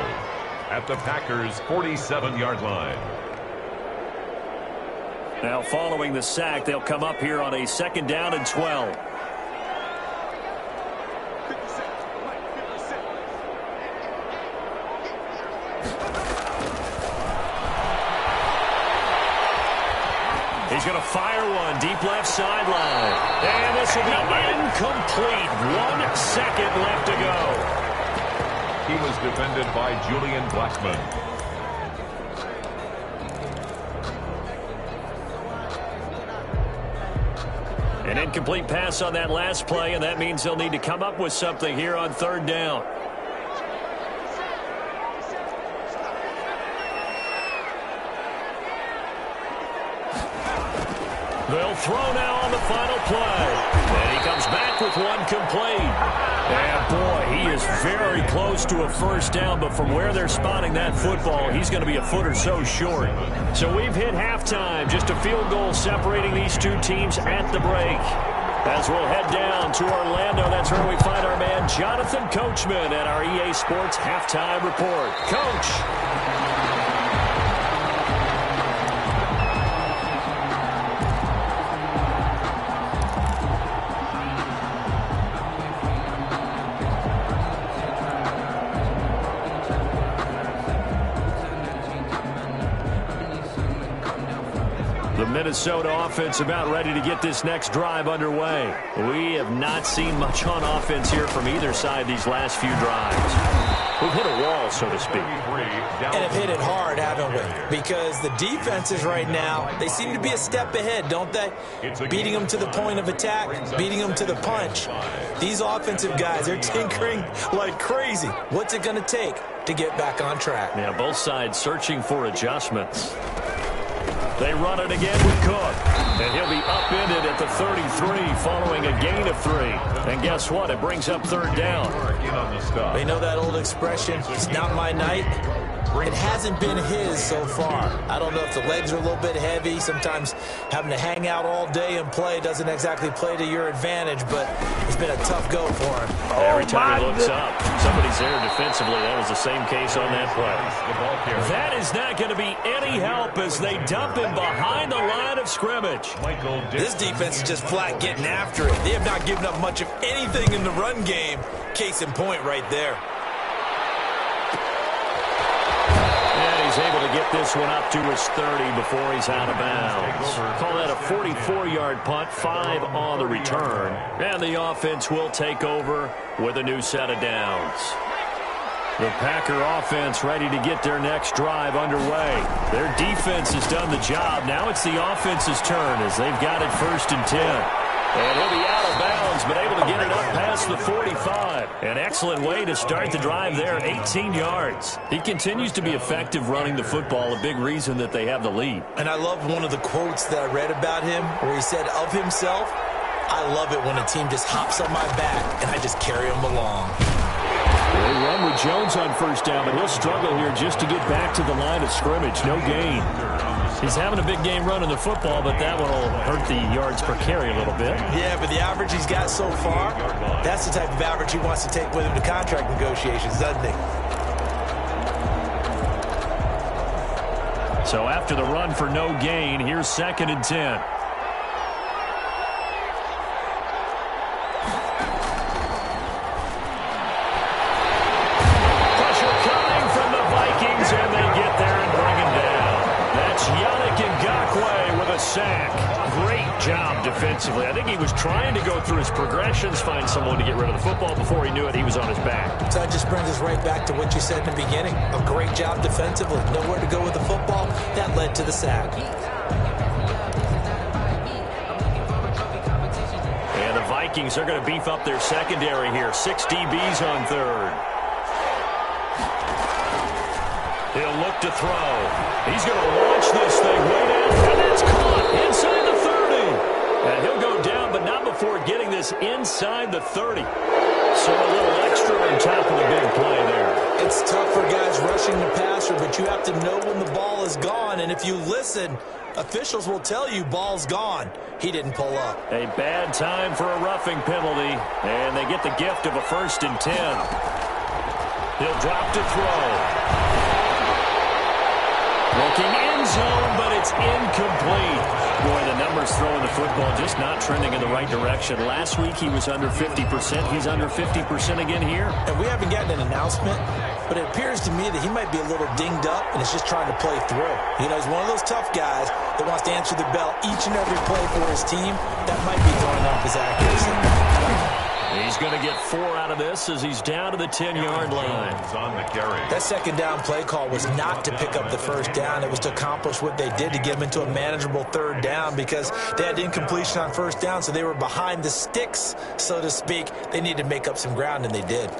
at the Packers' 47-yard line. Now following the sack, they'll come up here on a 2nd down and 12. He's going to fire one deep left sideline. And this will be incomplete. 1 second left to go. He was defended by Julian Blackman. An incomplete pass on that last play, and that means they'll need to come up with something here on 3rd down. They'll throw now on the final play. And he comes back with one complete. And boy, he is very close to a 1st down, but from where they're spotting that football, he's going to be a foot or so short. So we've hit halftime, just a field goal separating these two teams at the break. As we'll head down to Orlando, that's where we find our man Jonathan Coachman at our EA Sports Halftime Report. Coach. The Minnesota offense about ready to get this next drive underway. We have not seen much on offense here from either side these last few drives. We've hit a wall, so to speak. And have hit it hard, haven't we? because the defenses right now, they seem to be a step ahead, don't they? Beating them to the point of attack, beating them to the punch. These offensive guys, they're tinkering like crazy. What's it going to take to get back on track? Yeah, both sides searching for adjustments. They run it again with Cook, and he'll be upended at the 33 following a gain of 3. And guess what? It brings up third down. They know that old expression, it's not my night. It hasn't been his so far. I don't know if the legs are a little bit heavy. Sometimes having to hang out all day and play doesn't exactly play to your advantage, but it's been a tough go for him. Every time he looks up, somebody's there defensively. That was the same case on that play. That is not going to be any help as they dump him behind the line of scrimmage. This defense is just flat getting after it. They have not given up much of anything in the run game. Case in point right there. He's able to get this one up to his 30 before he's out of bounds. Call that a 44-yard punt, 5 on the return. And the offense will take over with a new set of downs. The Packer offense ready to get their next drive underway. Their defense has done the job. Now it's the offense's turn as they've got it 1st and 10. And he'll be out of bounds, but able to get it up past the 45. An excellent way to start the drive there, 18 yards. He continues to be effective running the football, a big reason that they have the lead. And I love one of the quotes that I read about him where he said of himself, I love it when a team just hops on my back and I just carry them along. They run with Jones on 1st down, but he'll struggle here just to get back to the line of scrimmage. No gain. He's having a big game running the football, but that one will hurt the yards per carry a little bit. Yeah, but the average he's got so far, that's the type of average he wants to take with him to contract negotiations, doesn't he? So after the run for no gain, here's 2nd and 10. Sack. Great job defensively. I think he was trying to go through his progressions, find someone to get rid of the football. Before he knew it, he was on his back. So that just brings us right back to what you said in the beginning. A great job defensively. Nowhere to go with the football. That led to the sack. And the Vikings are going to beef up their secondary here. 6 DBs on 3rd. He'll look to throw. He's going to launch this thing way down, and it's caught inside the 30. And he'll go down, but not before getting this inside the 30. So a little extra on top of the big play there. It's tough for guys rushing the passer, but you have to know when the ball is gone. And if you listen, officials will tell you ball's gone. He didn't pull up. A bad time for a roughing penalty, and they get the gift of a 1st and 10. He'll drop to throw. Looking end zone, but it's incomplete. Boy, the numbers throwing the football just not trending in the right direction. Last week he was under 50%. He's under 50% again here. And we haven't gotten an announcement, but it appears to me that he might be a little dinged up and is just trying to play through. You know, he's one of those tough guys that wants to answer the bell each and every play for his team. That might be throwing off his accuracy. He's going to get 4 out of this as he's down to the 10-yard line. That 2nd down play call was not to pick up the 1st down. It was to accomplish what they did to get him into a manageable 3rd down because they had incompletion on 1st down, so they were behind the sticks, so to speak. They needed to make up some ground, and they did.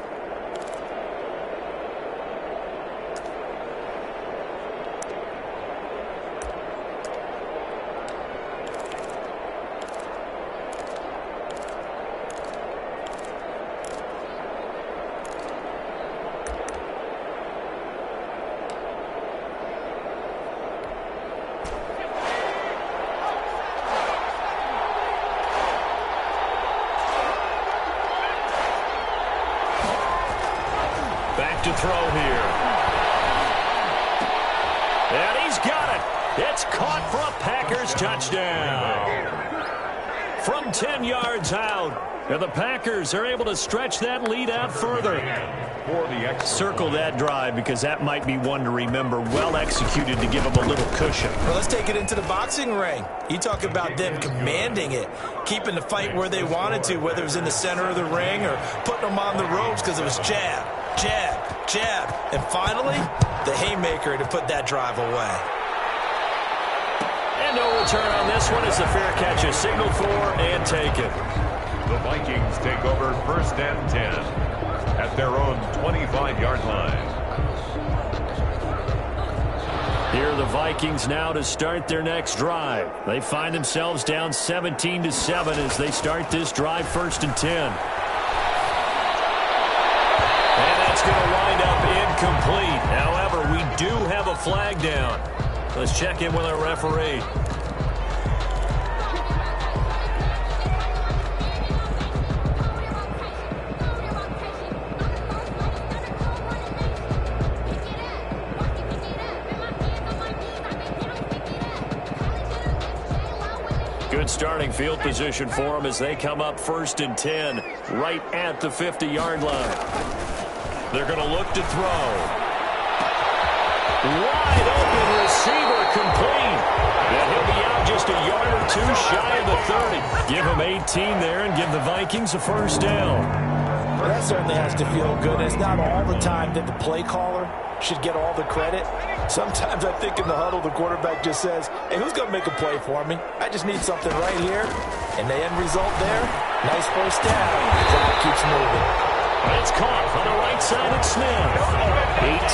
To throw here. And he's got it. It's caught for a Packers touchdown. From 10 yards out. And the Packers are able to stretch that lead out further. Circle that drive because that might be one to remember. Well executed to give them a little cushion. Well, let's take it into the boxing ring. You talk about them commanding it, keeping the fight where they wanted to, whether it was in the center of the ring or putting them on the ropes because it was jab, jab, jab, and finally, the haymaker to put that drive away. And no return on this one as the fair catch is signaled for and taken. The Vikings take over 1st and 10 at their own 25-yard line. Here are the Vikings now to start their next drive. They find themselves down 17-7 as they start this drive 1st and 10. And that's going to wind up incomplete. However, we do have a flag down. Let's check in with our referee. Good starting field position for them as they come up 1st and 10 right at the 50-yard line. They're going to look to throw. Wide open receiver complete. And he'll be out just a yard or two shy of the 30. Give him 18 there and give the Vikings a 1st down. Well, that certainly has to feel good. It's not all the time that the play caller should get all the credit. Sometimes I think in the huddle, the quarterback just says, hey, who's going to make a play for me? I just need something right here. And the end result there, nice 1st down. Clock keeps moving. It's caught on the right side of Smith.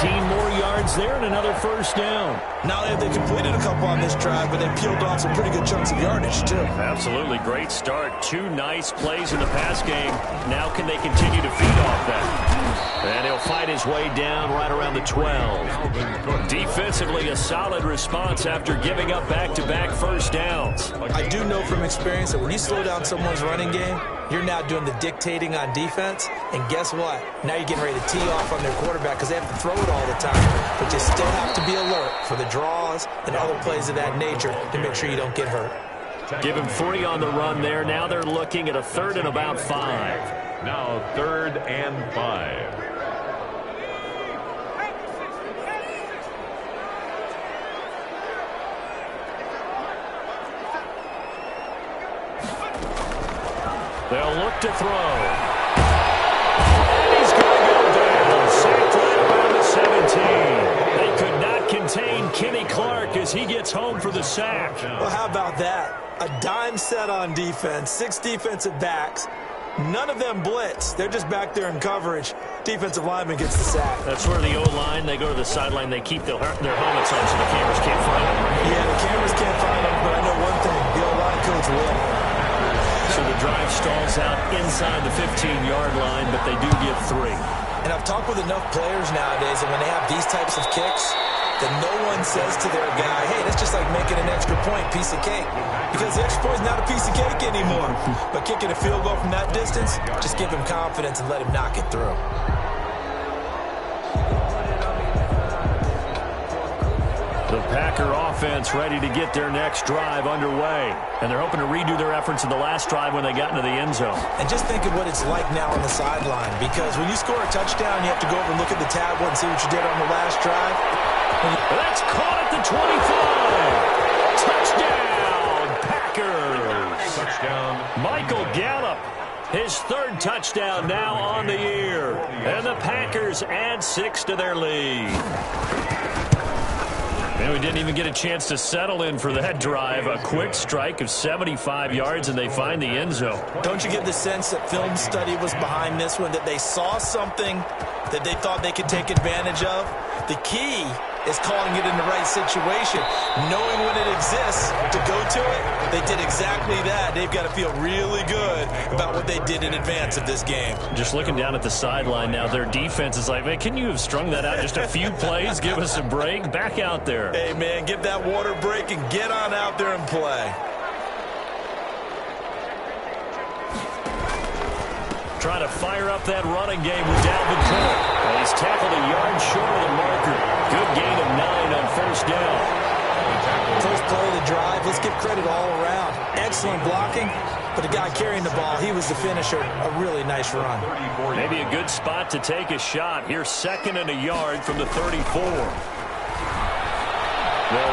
18 more yards there and another 1st down. Not only have they completed a couple on this drive, but they peeled off some pretty good chunks of yardage, too. Absolutely great start. 2 nice plays in the pass game. Now can they continue to feed off that? And he'll fight his way down right around the 12. Defensively, a solid response after giving up back-to-back 1st downs. I do know from experience that when you slow down someone's running game, you're now doing the dictating on defense. And guess what? Now you're getting ready to tee off on their quarterback because they have to throw it all the time. But you still have to be alert for the draws and other plays of that nature to make sure you don't get hurt. Give him 3 on the run there. Now they're looking at a 3rd and about 5. Now 3rd and 5. They'll look to throw. And he's going to go down. Sacked right around the 17. They could not contain Kenny Clark as he gets home for the sack. Well, how about that? A dime set on defense, 6 defensive backs. None of them blitz. They're just back there in coverage. Defensive lineman gets the sack. That's where the O-line, they go to the sideline, they keep their helmets on so the cameras can't find them. Yeah, the cameras can't find them, but I know one thing. The O-line coach will. So the drive stalls out inside the 15-yard line, but they do give 3. And I've talked with enough players nowadays that when they have these types of kicks, that no one says to their guy, hey, that's just like making an extra point, piece of cake. Because the extra point is not a piece of cake anymore. But kicking a field goal from that distance, just give him confidence and let him knock it through. The Packer offense ready to get their next drive underway. And they're hoping to redo their efforts in the last drive when they got into the end zone. And just think of what it's like now on the sideline. Because when you score a touchdown, you have to go over and look at the tablet and see what you did on the last drive. That's caught at the 25. Touchdown, Packers. Touchdown. Michael Gallup, his 3rd touchdown now on the year. And the Packers add 6 to their lead. And we didn't even get a chance to settle in for that drive. A quick strike of 75 yards, and they find the end zone. Don't you get the sense that film study was behind this one, that they saw something that they thought they could take advantage of? The key is calling it in the right situation, knowing when it exists to go to it. They did exactly that. They've got to feel really good about what they did in advance of this game. Just looking down at the sideline now, their defense is like, man, can you have strung that out just a few plays? Give us a break. Back out there. Hey, man, give that water break and get on out there and play. Trying to fire up that running game with Dalvin Cook. Well, he's tackled a yard short of the marker. Good gain of 9 on 1st down. First play of the drive, let's give credit all around. Excellent blocking, but the guy carrying the ball, he was the finisher. A really nice run. Maybe a good spot to take a shot. Here's 2nd and a yard from the 34. They'll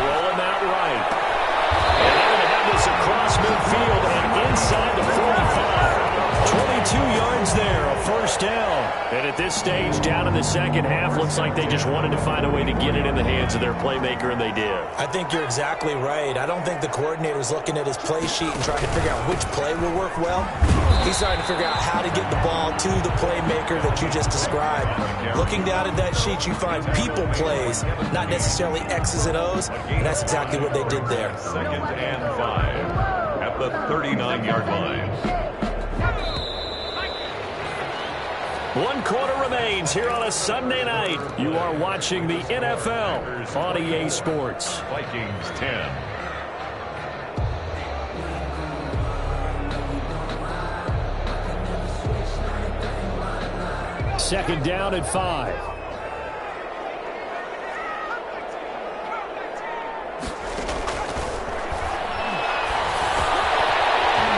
roll him out right. And they're going to have this across midfield and inside the 45. 22 yards yards there, a first down. And at this stage, down in the second half, looks like they just wanted to find a way to get it in the hands of their playmaker, and they did. I think you're exactly right. I don't think the coordinator's looking at his play sheet and trying to figure out which play will work well. He's trying to figure out how to get the ball to the playmaker that you just described. Looking down at that sheet, you find people plays, not necessarily X's and O's, and that's exactly what they did there. 2nd and 5 at the 39-yard line. 1 quarter remains here on a Sunday night. You are watching the NFL on EA Sports. Vikings 10. Second down at 5.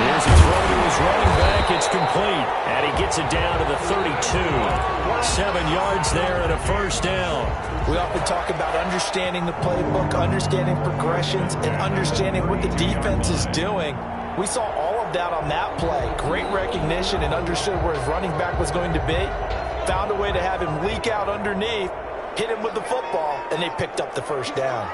Here's a throw to his running back. It's complete. And he gets it down to the 32. 7 yards there and a first down. We often talk about understanding the playbook, understanding progressions, and understanding what the defense is doing. We saw all of that on that play. Great recognition and understood where his running back was going to be. Found a way to have him leak out underneath, hit him with the football, and they picked up the first down.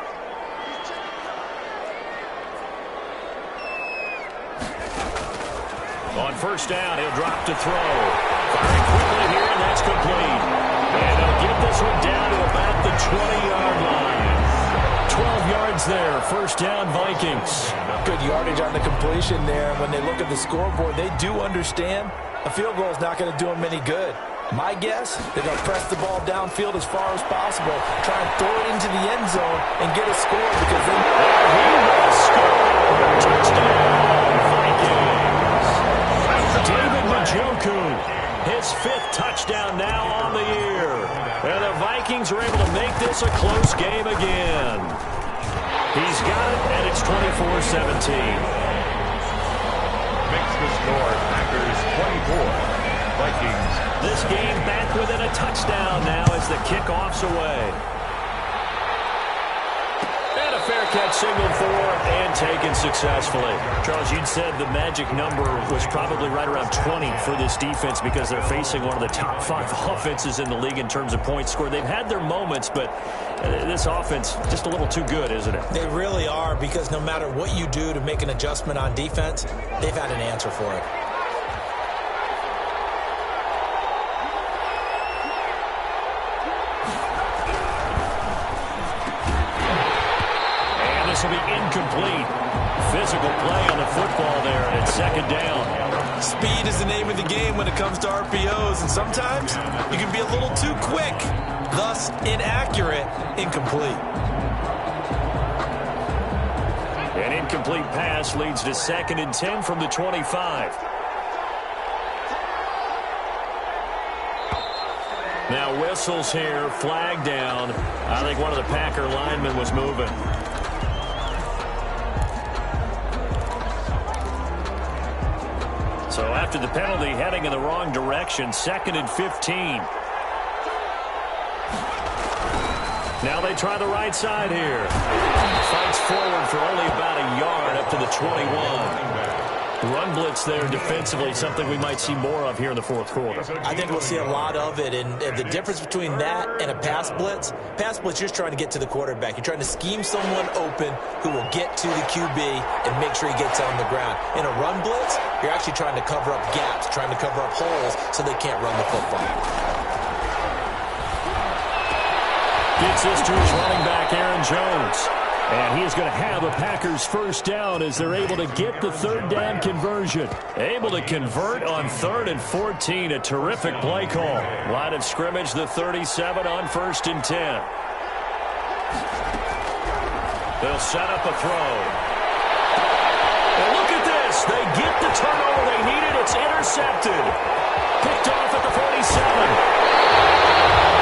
On first down, he'll drop to throw. Firing quickly here, and that's complete. And they'll get this one down to about the 20-yard line. 12 yards there, first down Vikings. Good yardage on the completion there. When they look at the scoreboard, they do understand a field goal is not going to do them any good. My guess, they're going to press the ball downfield as far as possible, try and throw it into the end zone and get a score because they... He will score! Touchdown, Vikings! David Njoku, his 5th touchdown now on the year. And the Vikings are able to make this a close game again. He's got it, and it's 24-17. Makes the score Packers 24. Vikings. This game back within a touchdown now as the kickoff's away. And a fair catch signaled for and taken successfully. Charles, you'd said the magic number was probably right around 20 for this defense because they're facing one of the top 5 offenses in the league in terms of points scored. They've had their moments, but this offense just a little too good, isn't it? They really are, because no matter what you do to make an adjustment on defense, they've had an answer for it. This will be incomplete. Physical play on the football there, and it's second down. Speed is the name of the game when it comes to RPOs, and sometimes you can be a little too quick, thus inaccurate, incomplete. An incomplete pass leads to 2nd and 10 from the 25. Now whistles here, flag down. I think one of the Packer linemen was moving. So after the penalty, heading in the wrong direction, 2nd and 15. Now they try the right side here. Fights forward for only about a yard up to the 21. Run blitz there defensively, something we might see more of here in the 4th quarter. I think we'll see a lot of it, and the difference between that and a pass blitz, you're just trying to get to the quarterback. You're trying to scheme someone open who will get to the QB and make sure he gets on the ground. In a run blitz, you're actually trying to cover up gaps, trying to cover up holes so they can't run the football. Gets this to his running back, Aaron Jones. And he is going to have a Packers first down as they're able to get the 3rd down conversion. Able to convert on 3rd and 14. A terrific play call. Line of scrimmage, the 37 on 1st and 10. They'll set up a throw. And look at this. They get the turnover they needed. It's intercepted. Picked off at the 47.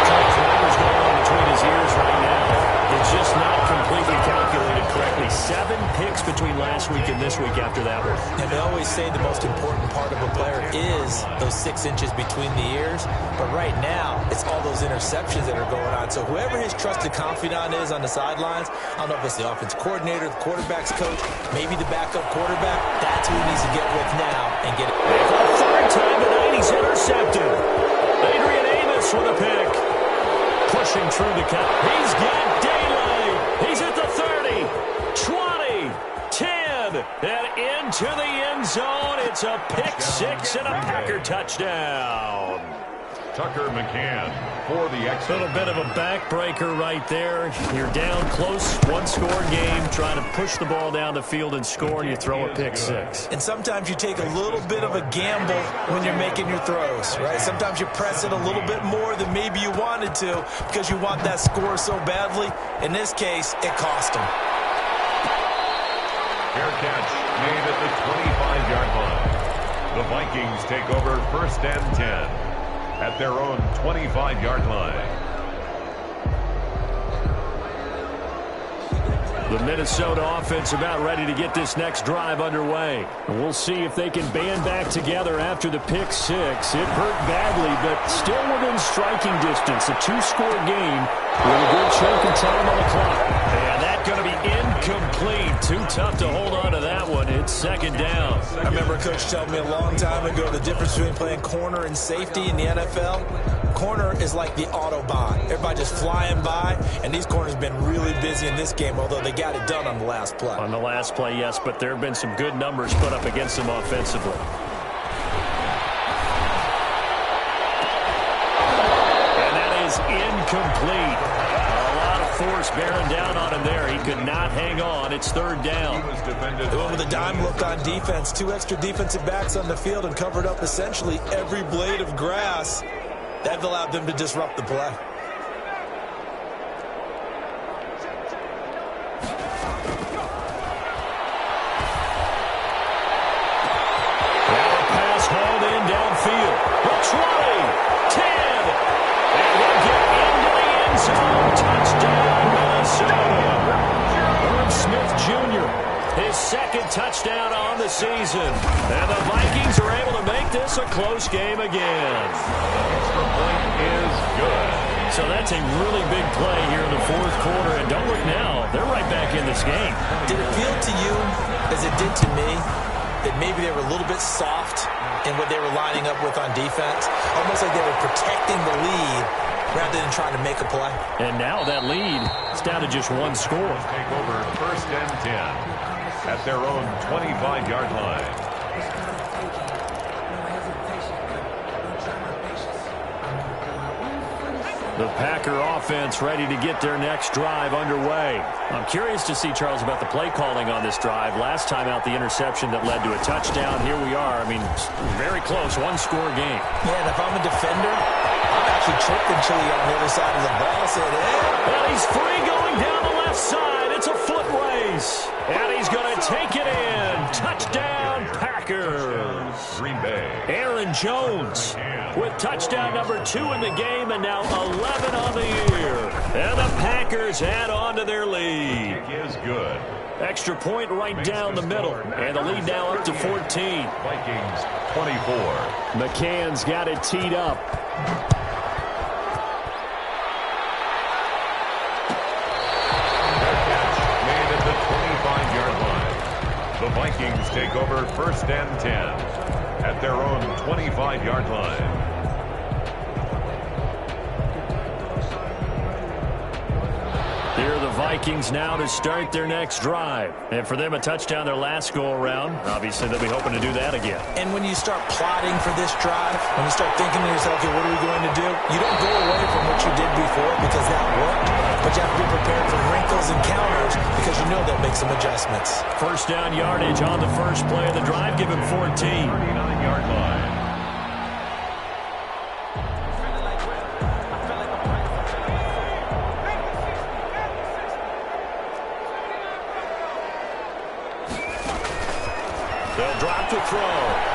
Charles Rivers going on between his ears right now. It's just not completely calculated correctly. 7 picks between last week and this week after that one. And they always say the most important part of a player is those 6 inches between the ears. But right now, it's all those interceptions that are going on. So whoever his trusted confidant is on the sidelines, I don't know if it's the offensive coordinator, the quarterback's coach, maybe the backup quarterback, that's who he needs to get with now and get it. third time tonight he's intercepted. Adrian Amos with a pick. Pushing through the cut. He's got daylight. He's at the 30, 20, 10, and into the end zone. It's a pick six and a Packer touchdown. Tucker McCann for the X. Little bit of a backbreaker right there. You're down close, one-score game, trying to push the ball down the field and score, and you throw a pick six. And sometimes you take a little bit of a gamble when you're making your throws, right? Sometimes you press it a little bit more than maybe you wanted to because you want that score so badly. In this case, it cost him. Fair catch made at the 25-yard line. The Vikings take over first and 10 at their own 25-yard line. The Minnesota offense about ready to get this next drive underway. And we'll see if they can band back together after the pick six. It hurt badly, but still within striking distance. A two-score game with a good chunk of time on the clock. And that's going to be incomplete. Too tough to hold on to that one. It's second down. I remember a coach telling me a long time ago the difference between playing corner and safety in the NFL. Corner is like the Autobahn. Everybody just flying by, and these corners have been really busy in this game, although they got it done on the last play. On the last play, yes, but there have been some good numbers put up against them offensively. And that is incomplete. A lot of force bearing down on him there. He could not hang on. It's third down. They went with a dime look on defense. Two extra defensive backs on the field and covered up essentially every blade of grass. That allowed them to disrupt the play. Downfield, the 20, 10, and he'll get into the end zone. Touchdown, Minnesota. Irv Smith Jr., his second touchdown on the season. And the Vikings are able to make this a close game again. Extra point is good. So that's a really big play here in the fourth quarter. And don't look now, they're right back in this game. Did it feel to you, as it did to me, that maybe they were a little bit soft in what they were lining up with on defense? Almost like they were protecting the lead rather than trying to make a play. And now that lead is down to just one score. Take over first and 10 at their own 25-yard line. The Packer offense ready to get their next drive underway. I'm curious to see, Charles, about the play calling on this drive. Last time out, the interception that led to a touchdown. Here we are. I mean, very close, one-score game. Yeah, and if I'm a defender, I'm actually tripping Chili on the other side of the ball. Said, hey. And he's free going down the left side. It's a foot race. And he's going to take it in. Touchdown, Packers. Green Bay. Aaron Jones with touchdown number 2 in the game, and now 11 on the year. And the Packers add on to their lead. Kick is good. Extra point right down the middle. And the lead now up to 14. Vikings 24. McCann's got it teed up. Made at the 25-yard line. The Vikings take over first and 10 at their own 25-yard line. Here are the Vikings now to start their next drive. And for them, a touchdown their last go-around. Obviously, they'll be hoping to do that again. And when you start plotting for this drive, when you start thinking to yourself, okay, what are we going to do? You don't go away from what you did before because that worked. But you have to be prepared for wrinkles and counters because you know they'll make some adjustments. First down yardage on the first play of the drive. Give him 14. 39-yard line. They'll drop to throw.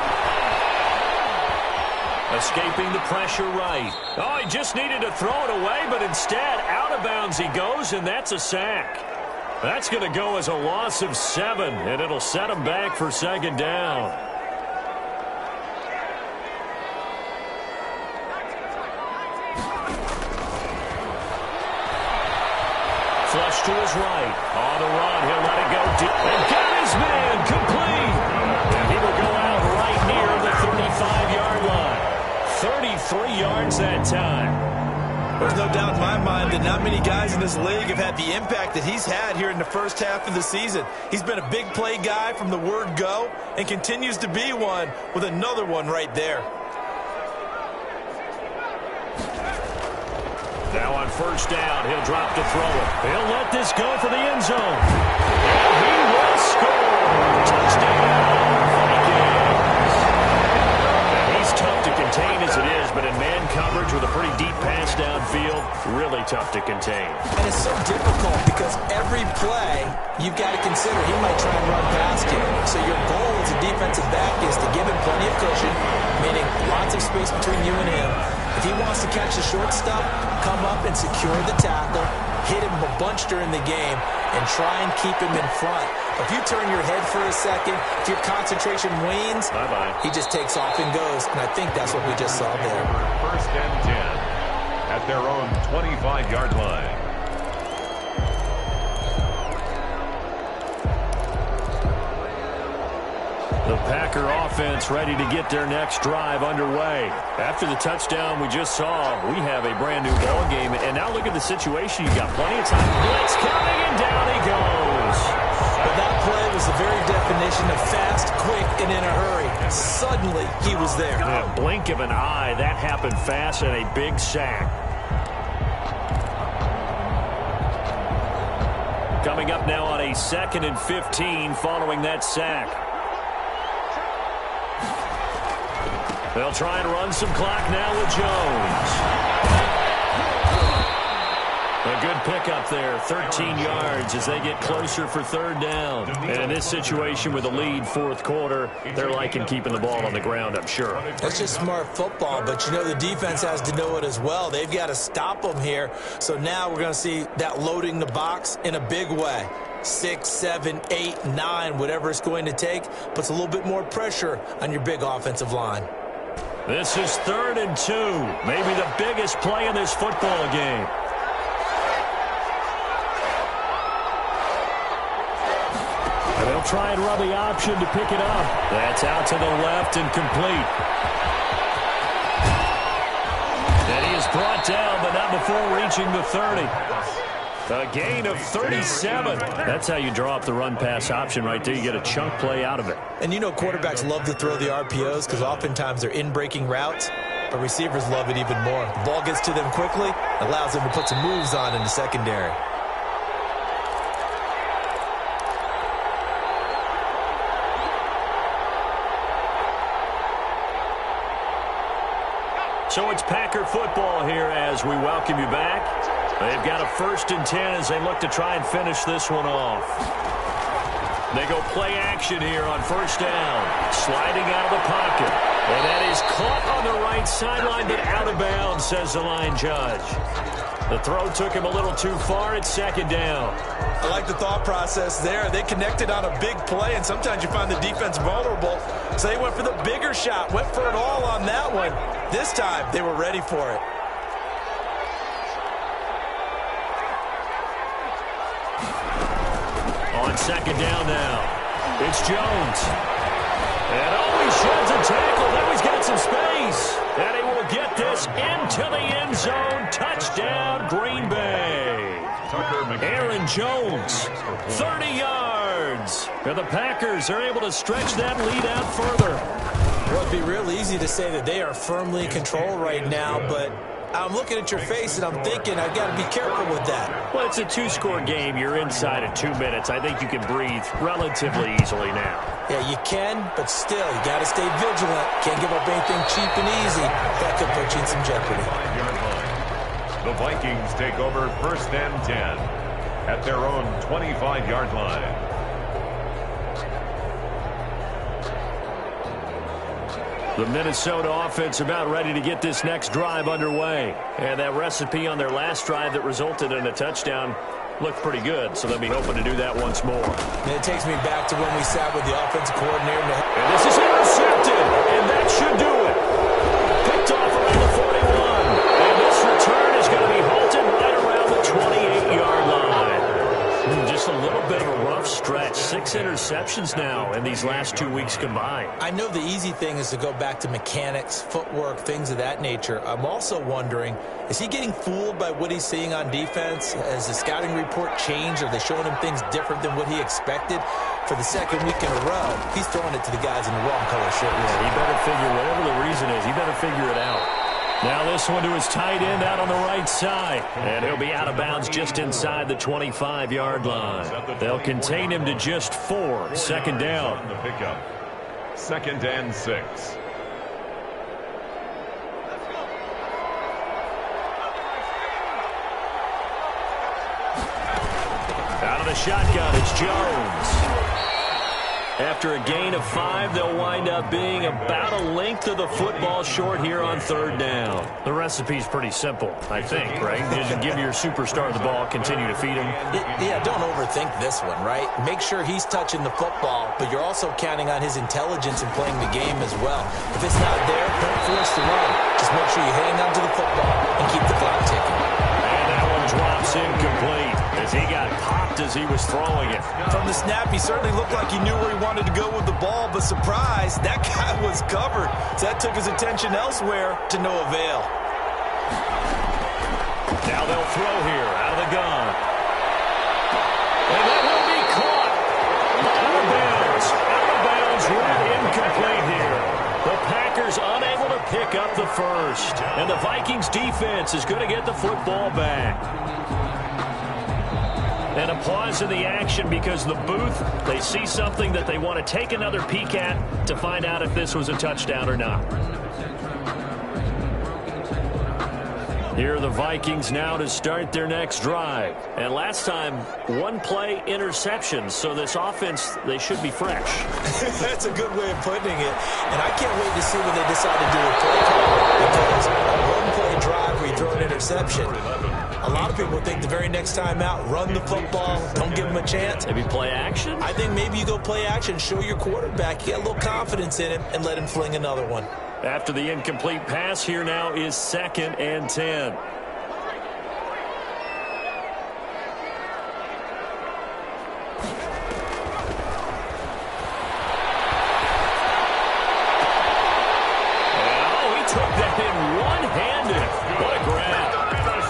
Escaping the pressure right. Oh, he just needed to throw it away, but instead, out of bounds he goes, and that's a sack. That's going to go as a loss of 7, and it'll set him back for second down. Flush to his right. On the run, he'll let it go deep. And got his man complete. And he will go out right near the 25-yard line. 33 yards that time. There's no doubt in my mind that not many guys in this league have had the impact that he's had here in the first half of the season. He's been a big play guy from the word go and continues to be one with another one right there. Now on first down, he'll drop to throw it. He'll let this go for the end zone. And he will score. Touchdown, Vikings. Now he's tough to contain as it is, but in man coverage with a pretty deep pass downfield, really tough to contain. And it's so difficult because every play you've got to consider he might try and run past you. So your goal as a defensive back is to give him plenty of cushion, meaning lots of space between you and him. If he wants to catch the short stuff, come up and secure the tackle, hit him a bunch during the game, and try and keep him in front. If you turn your head for a second, if your concentration wanes, he just takes off and goes, and I think that's what we just saw there. First and 10 at their own 25-yard line. The Packer offense ready to get their next drive underway. After the touchdown we just saw, we have a brand new ball game. And now look at the situation. You got plenty of time. Blitz coming, and down he goes. But that play was the very definition of fast, quick, and in a hurry. Suddenly, he was there. In a blink of an eye, that happened fast, and a big sack. Coming up now on a 2nd and 15 following that sack. They'll try and run some clock now with Jones. A good pickup there, 13 yards as they get closer for third down. And in this situation with a lead fourth quarter, they're liking keeping the ball on the ground, I'm sure. That's just smart football, but you know the defense has to know it as well. They've got to stop them here. So now we're going to see that loading the box in a big way. 6, 7, 8, 9, whatever it's going to take, puts a little bit more pressure on your big offensive line. This is 3rd and 2, maybe the biggest play in this football game. And they'll try and run the option to pick it up. That's out to the left and complete. And he is brought down, but not before reaching the 30. A gain of 37. That's how you draw up the run-pass option right there. You get a chunk play out of it. And you know quarterbacks love to throw the RPOs because oftentimes they're in-breaking routes, but receivers love it even more. The ball gets to them quickly, allows them to put some moves on in the secondary. So it's Packer football here as we welcome you back. They've got a 1st and 10 as they look to try and finish this one off. They go play action here on first down. Sliding out of the pocket. And that is caught on the right sideline, but out of bounds, says the line judge. The throw took him a little too far. It's 2nd down. I like the thought process there. They connected on a big play, and sometimes you find the defense vulnerable. So they went for the bigger shot, went for it all on that one. This time, they were ready for it. On 2nd down now, it's Jones. And he sheds a tackle. Now he's got some space. And he will get this into the end zone. Touchdown, Green Bay. Aaron Jones, 30 yards. And the Packers are able to stretch that lead out further. Well, it'd be real easy to say that they are firmly in control right now, but I'm looking at your face and I'm thinking I've got to be careful with that. Well, it's a 2-score game. You're inside of 2 minutes. I think you can breathe relatively easily now. Yeah, you can, but still, you got to stay vigilant. Can't give up anything cheap and easy. That could put you in some jeopardy. The Vikings take over 1st and 10 at their own 25-yard line. The Minnesota offense about ready to get this next drive underway. And that recipe on their last drive that resulted in a touchdown looked pretty good, so they'll be hoping to do that once more. And it takes me back to when we sat with the offensive coordinator. And this is intercepted, and that should do it. Picked off around the 41. And this return is going to be halted right around the 28-yard line. Just a little bit of a rough stretch. 6 interceptions now in these last 2 weeks combined. I know the easy thing is to go back to mechanics, footwork, things of that nature. I'm also wondering, is he getting fooled by what he's seeing on defense? Has the scouting report changed? Are they showing him things different than what he expected? For the second week in a row, he's throwing it to the guys in the wrong color shirts. Yeah, he better figure, whatever the reason is, he better figure it out. Now this one to his tight end out on the right side. And he'll be out of bounds just inside the 25-yard line. They'll contain him to just 4. Second down. The pickup. 2nd and 6. Out of the shotgun, it's Jones. After a gain of 5, they'll wind up being about a length of the football short here on 3rd down. The recipe's pretty simple, I think, right? You just give your superstar the ball, continue to feed him. Yeah, don't overthink this one, right? Make sure he's touching the football, but you're also counting on his intelligence in playing the game as well. If it's not there, don't force the run. Just make sure you hang on to the football and keep the clock ticking. And that one drops incomplete as he got popped as he was throwing it. From the snap, he certainly looked like he knew where he wanted to go with the ball, but surprise, that guy was covered. So that took his attention elsewhere to no avail. Now they'll throw here out of the gun. And that will be caught. Out of bounds. Out of bounds, ruled incomplete here. The Packers unable to pick up the first. And the Vikings defense is going to get the football back. And a pause in the action because the booth, they see something that they want to take another peek at to find out if this was a touchdown or not. Here are the Vikings now to start their next drive. And last time, 1-play interceptions, so this offense, they should be fresh. That's a good way of putting it. And I can't wait to see what they decide to do with play call. Because a 1-play drive where you throw an interception, a lot of people think the very next time out, run the football, don't give him a chance. Maybe play action? I think maybe you go play action, show your quarterback, you got a little confidence in him, and let him fling another one. After the incomplete pass, here now is 2nd and 10. Oh, he took that in one-handed. What a grab.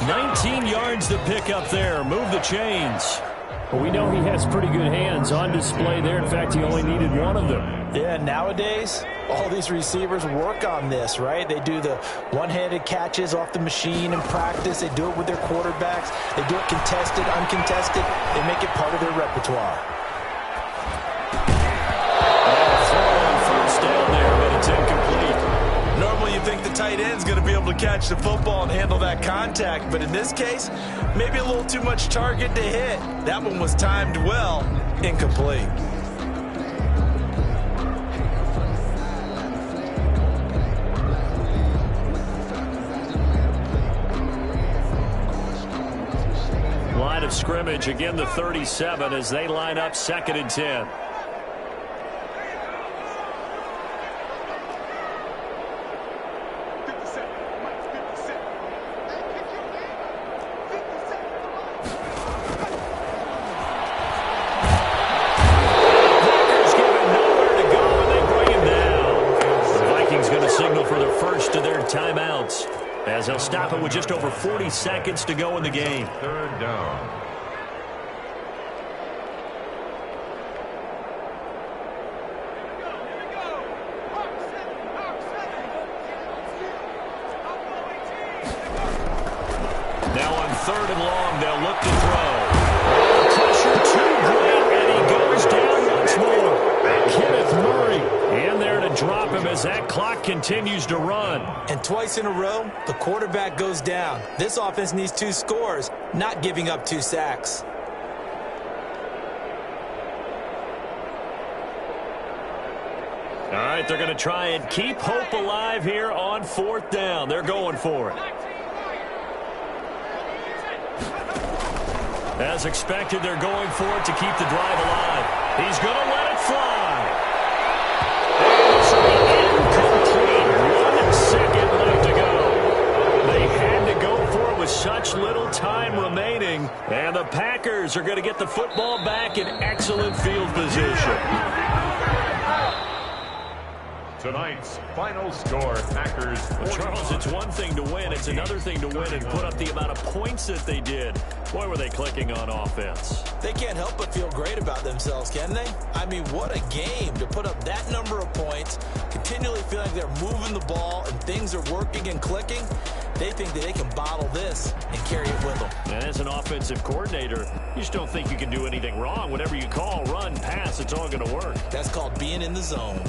19 yards to pick up there. Move the chains. Well, we know he has pretty good hands on display there. In fact, he only needed one of them. Yeah, nowadays, all these receivers work on this, right? They do the one-handed catches off the machine in practice. They do it with their quarterbacks. They do it contested, uncontested. They make it part of their repertoire. First down there, but it's incomplete. Normally, you think the tight end's going to be able to catch the football and handle that contact, but in this case, maybe a little too much target to hit. That one was timed well, incomplete. Line of scrimmage, again the 37 as they line up 2nd and 10. Timeouts as they'll stop it with just over 40 seconds to go in the game. 3rd down. Now on 3rd and long, they'll look to throw. Pressure too great, and he goes down once more. Kenneth Murray in there to drop him as that clock continues to run. And twice in a row, the quarterback goes down. This offense needs 2 scores, not giving up 2 sacks. All right, they're going to try and keep hope alive here on 4th down. They're going for it. As expected, they're going for it to keep the drive alive. He's going to let it fly. It's incomplete. 1 second left to go. They had to go for it with such little time remaining, and the Packers are going to get the football back in excellent field position. Tonight's final score, Packers 41. Charles, it's one thing to win. It's another thing to win and put up the amount of points that they did. Boy, were they clicking on offense. They can't help but feel great about themselves, can they? I mean, what a game to put up that number of points, continually feeling like they're moving the ball and things are working and clicking. They think that they can bottle this and carry it with them. And as an offensive coordinator, you just don't think you can do anything wrong. Whatever you call, run, pass, it's all going to work. That's called being in the zone.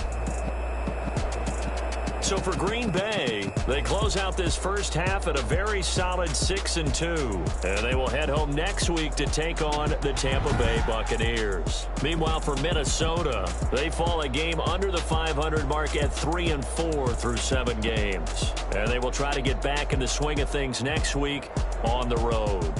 So for Green Bay, they close out this first half at a very solid 6-2. And they will head home next week to take on the Tampa Bay Buccaneers. Meanwhile, for Minnesota, they fall a game under the 500 mark at 3-4 through 7 games. And they will try to get back in the swing of things next week on the road.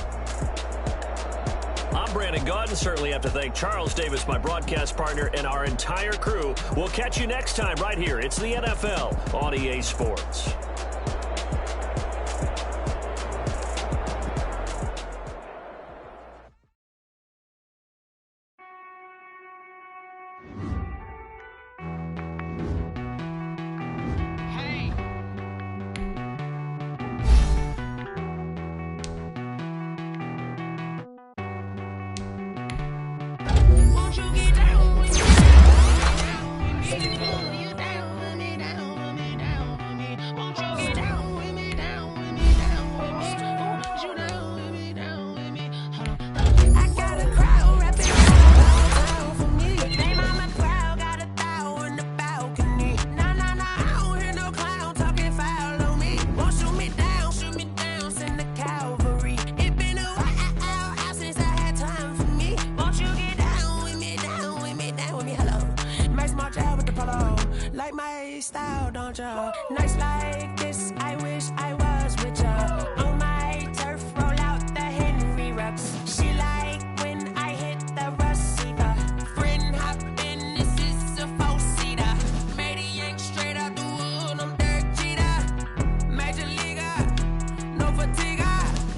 I'm Brandon Gaudin. Certainly have to thank Charles Davis, my broadcast partner, and our entire crew. We'll catch you next time right here. It's the NFL on EA Sports. Nights like this, I wish I was with ya. On my turf, roll out the Henry rocks. She like when I hit the receiver. Friend hop in, this is a four-seater. Made a yank straight out the wood, I'm Derek Jeter. Major leaguer, no fatigue.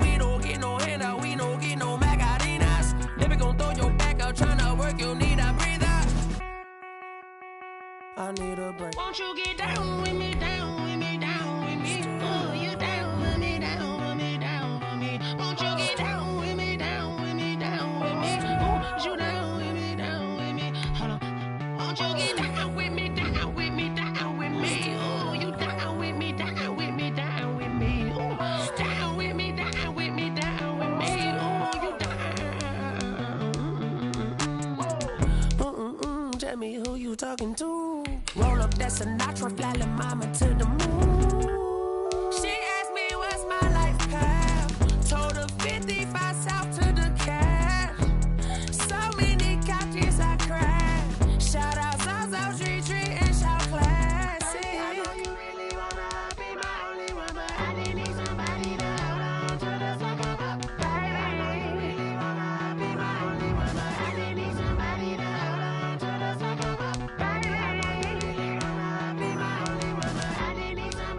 We don't get no handout, we don't get no Macarinas. Never gon' throw your back out, tryna work, you need a breather. I need a break. Won't you get down with me, down with me, down with me? Ooh, you down with me, down with me, down with me. Won't you get down with me, down with me, down with me? Ooh, you down with me, down with me? Hold on. Won't you get down with me, down with me, down with me? Ooh, you down with me, down with me, down with me? Ooh, down with me, down with me, down with me? Ooh, you down. Tell me who you talking to. Roll up that Sinatra, fly la mama to the moon. She asked me what's my life path. Told her 55 south to the cash. So many couches I cried. Shout out South Street and shout classic. I know you really wanna be my only one, but I didn't need somebody to hold on to the second up. Baby, I know you really wanna be my only one, but I didn't need somebody to hold on to the second up. Baby, I know you really wanna be my only one, but I didn't need somebody.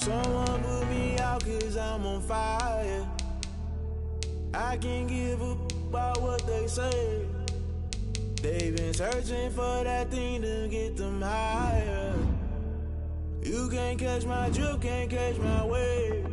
Someone put me out 'cause I'm on fire. I can't give a about what they say. They've been searching for that thing to get them higher. You can't catch my drift, can't catch my wave.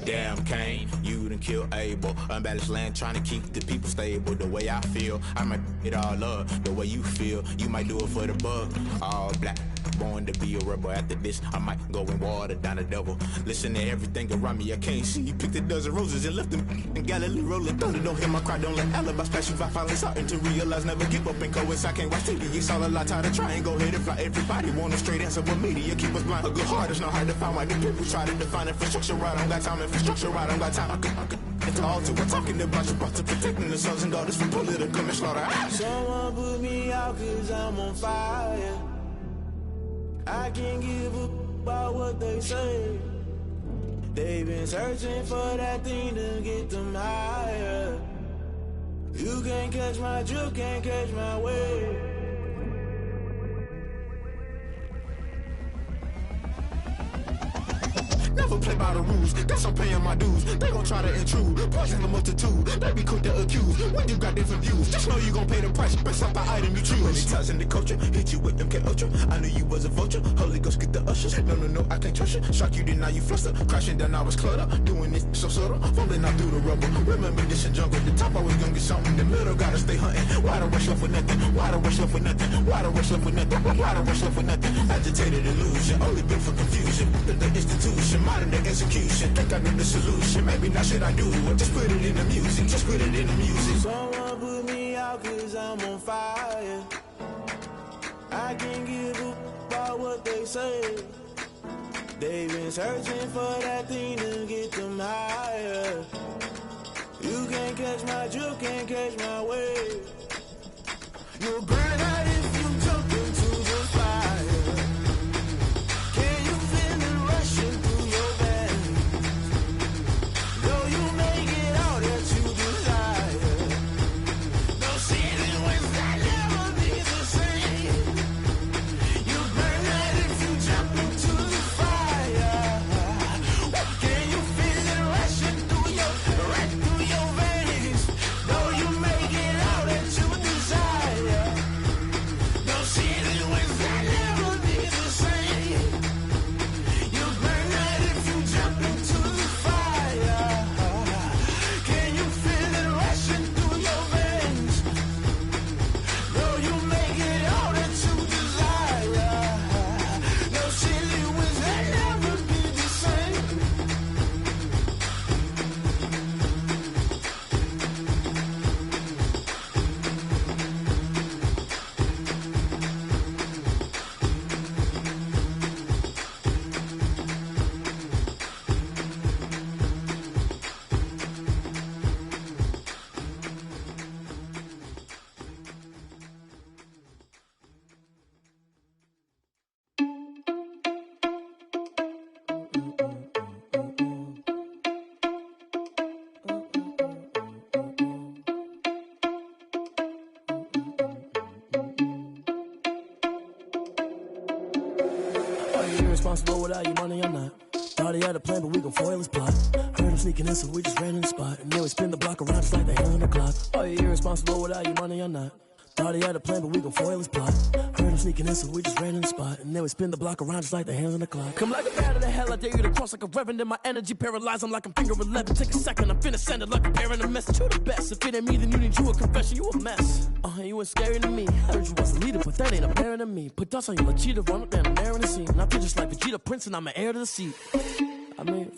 Damn Kane, you done killed Abel. Unbalanced land trying to keep the people stable. The way I feel, I might it all up. The way you feel, you might do it for the bug. All black, born to be a rebel. After this, I might go and water down the devil. Listen to everything around me, I can't see. You picked a dozen roses and left them in Galilee rolling thunder. Don't hear my cry, don't let alibis pass you by. Finally starting to realize, never give up and coincide. Can't watch TV, it's all a lot. Tired of trying, go ahead and fly. Everybody want a straight answer, but media keep us blind. A good heart is not hard to find. Why the people try to define infrastructure right? I don't got time, infrastructure right, I don't got time. I could it's all to we're talking about you, about to protecting the sons and daughters from political manslaughter. Someone put me out 'cause I'm on fire. I can't give a about what they say. They've been searching for that thing to get them higher. You can't catch my drift, can't catch my wave. Never play by the rules, guess I'm paying my dues. They gon' try to intrude, poison the multitude. They be quick to accuse, when you got different views. Just know you gon' pay the price, based off the item you choose. Many ties in the culture, hit you with them K-Ultra. I knew you was a vulture, Holy Ghost get the ushers. No, I can't trust you. Shock you, then now you fluster. Crashing down, I was cluttered. Doing this so subtle, falling out through the rubble. Remember this in jungle, the top always gonna get something. In the middle, gotta stay hunting. Why the rush left with nothing? Why the rush left with nothing? Why the rush left with nothing? Why the rush left with nothing? Agitated illusion, only built for confusion. The institution, modern day execution. Think I know the solution. Maybe not should I do it? Just put it in the music. Just put it in the music. Someone put me out 'cause I'm on fire. I can't give a about what they say. They've been searching for that thing to get them higher. You can't catch my drift, can't catch my wave. You'll burn out if you jump into the fire. Can you feel it rushing through your veins? Though you make it all that you desire. No ceiling wins that never be the same. You burn out if you jump into the fire. Can you feel it rushing through your veins? Though you make it all that you desire. No ceiling wins that never be the same. You burn out if you jump into the fire. Can you feel it rushing through your veins? Though you make it all that you desire. No ceiling wins that never be the same. Are you irresponsible without your money? I'm not. Thought he had a plan, but we gon' foil his plot. Heard him sneaking in, so we just ran in the spot. And then we spin the block around just like the hands on the clock. Are you irresponsible without your money? I'm not. Thought he had a plan, but we gon' foil his plot. Heard him sneaking in, so we just ran in the spot. And then we spin the block around just like the hands on the clock. Come like a bat of the hell, I dare you to cross like a reverend. In my energy paralyzed, I'm like I'm finger 11. Take a second, I'm finna send it like a parent a message. You the best, if it ain't me, then you need you a confession. You a mess. You ain't scary to me. Heard you was a leader, but that ain't apparent to me. Put dust on you, like cheetah, run up down the air in the scene. And I feel just like Vegeta Prince, and I'm an heir to the seat. I mean,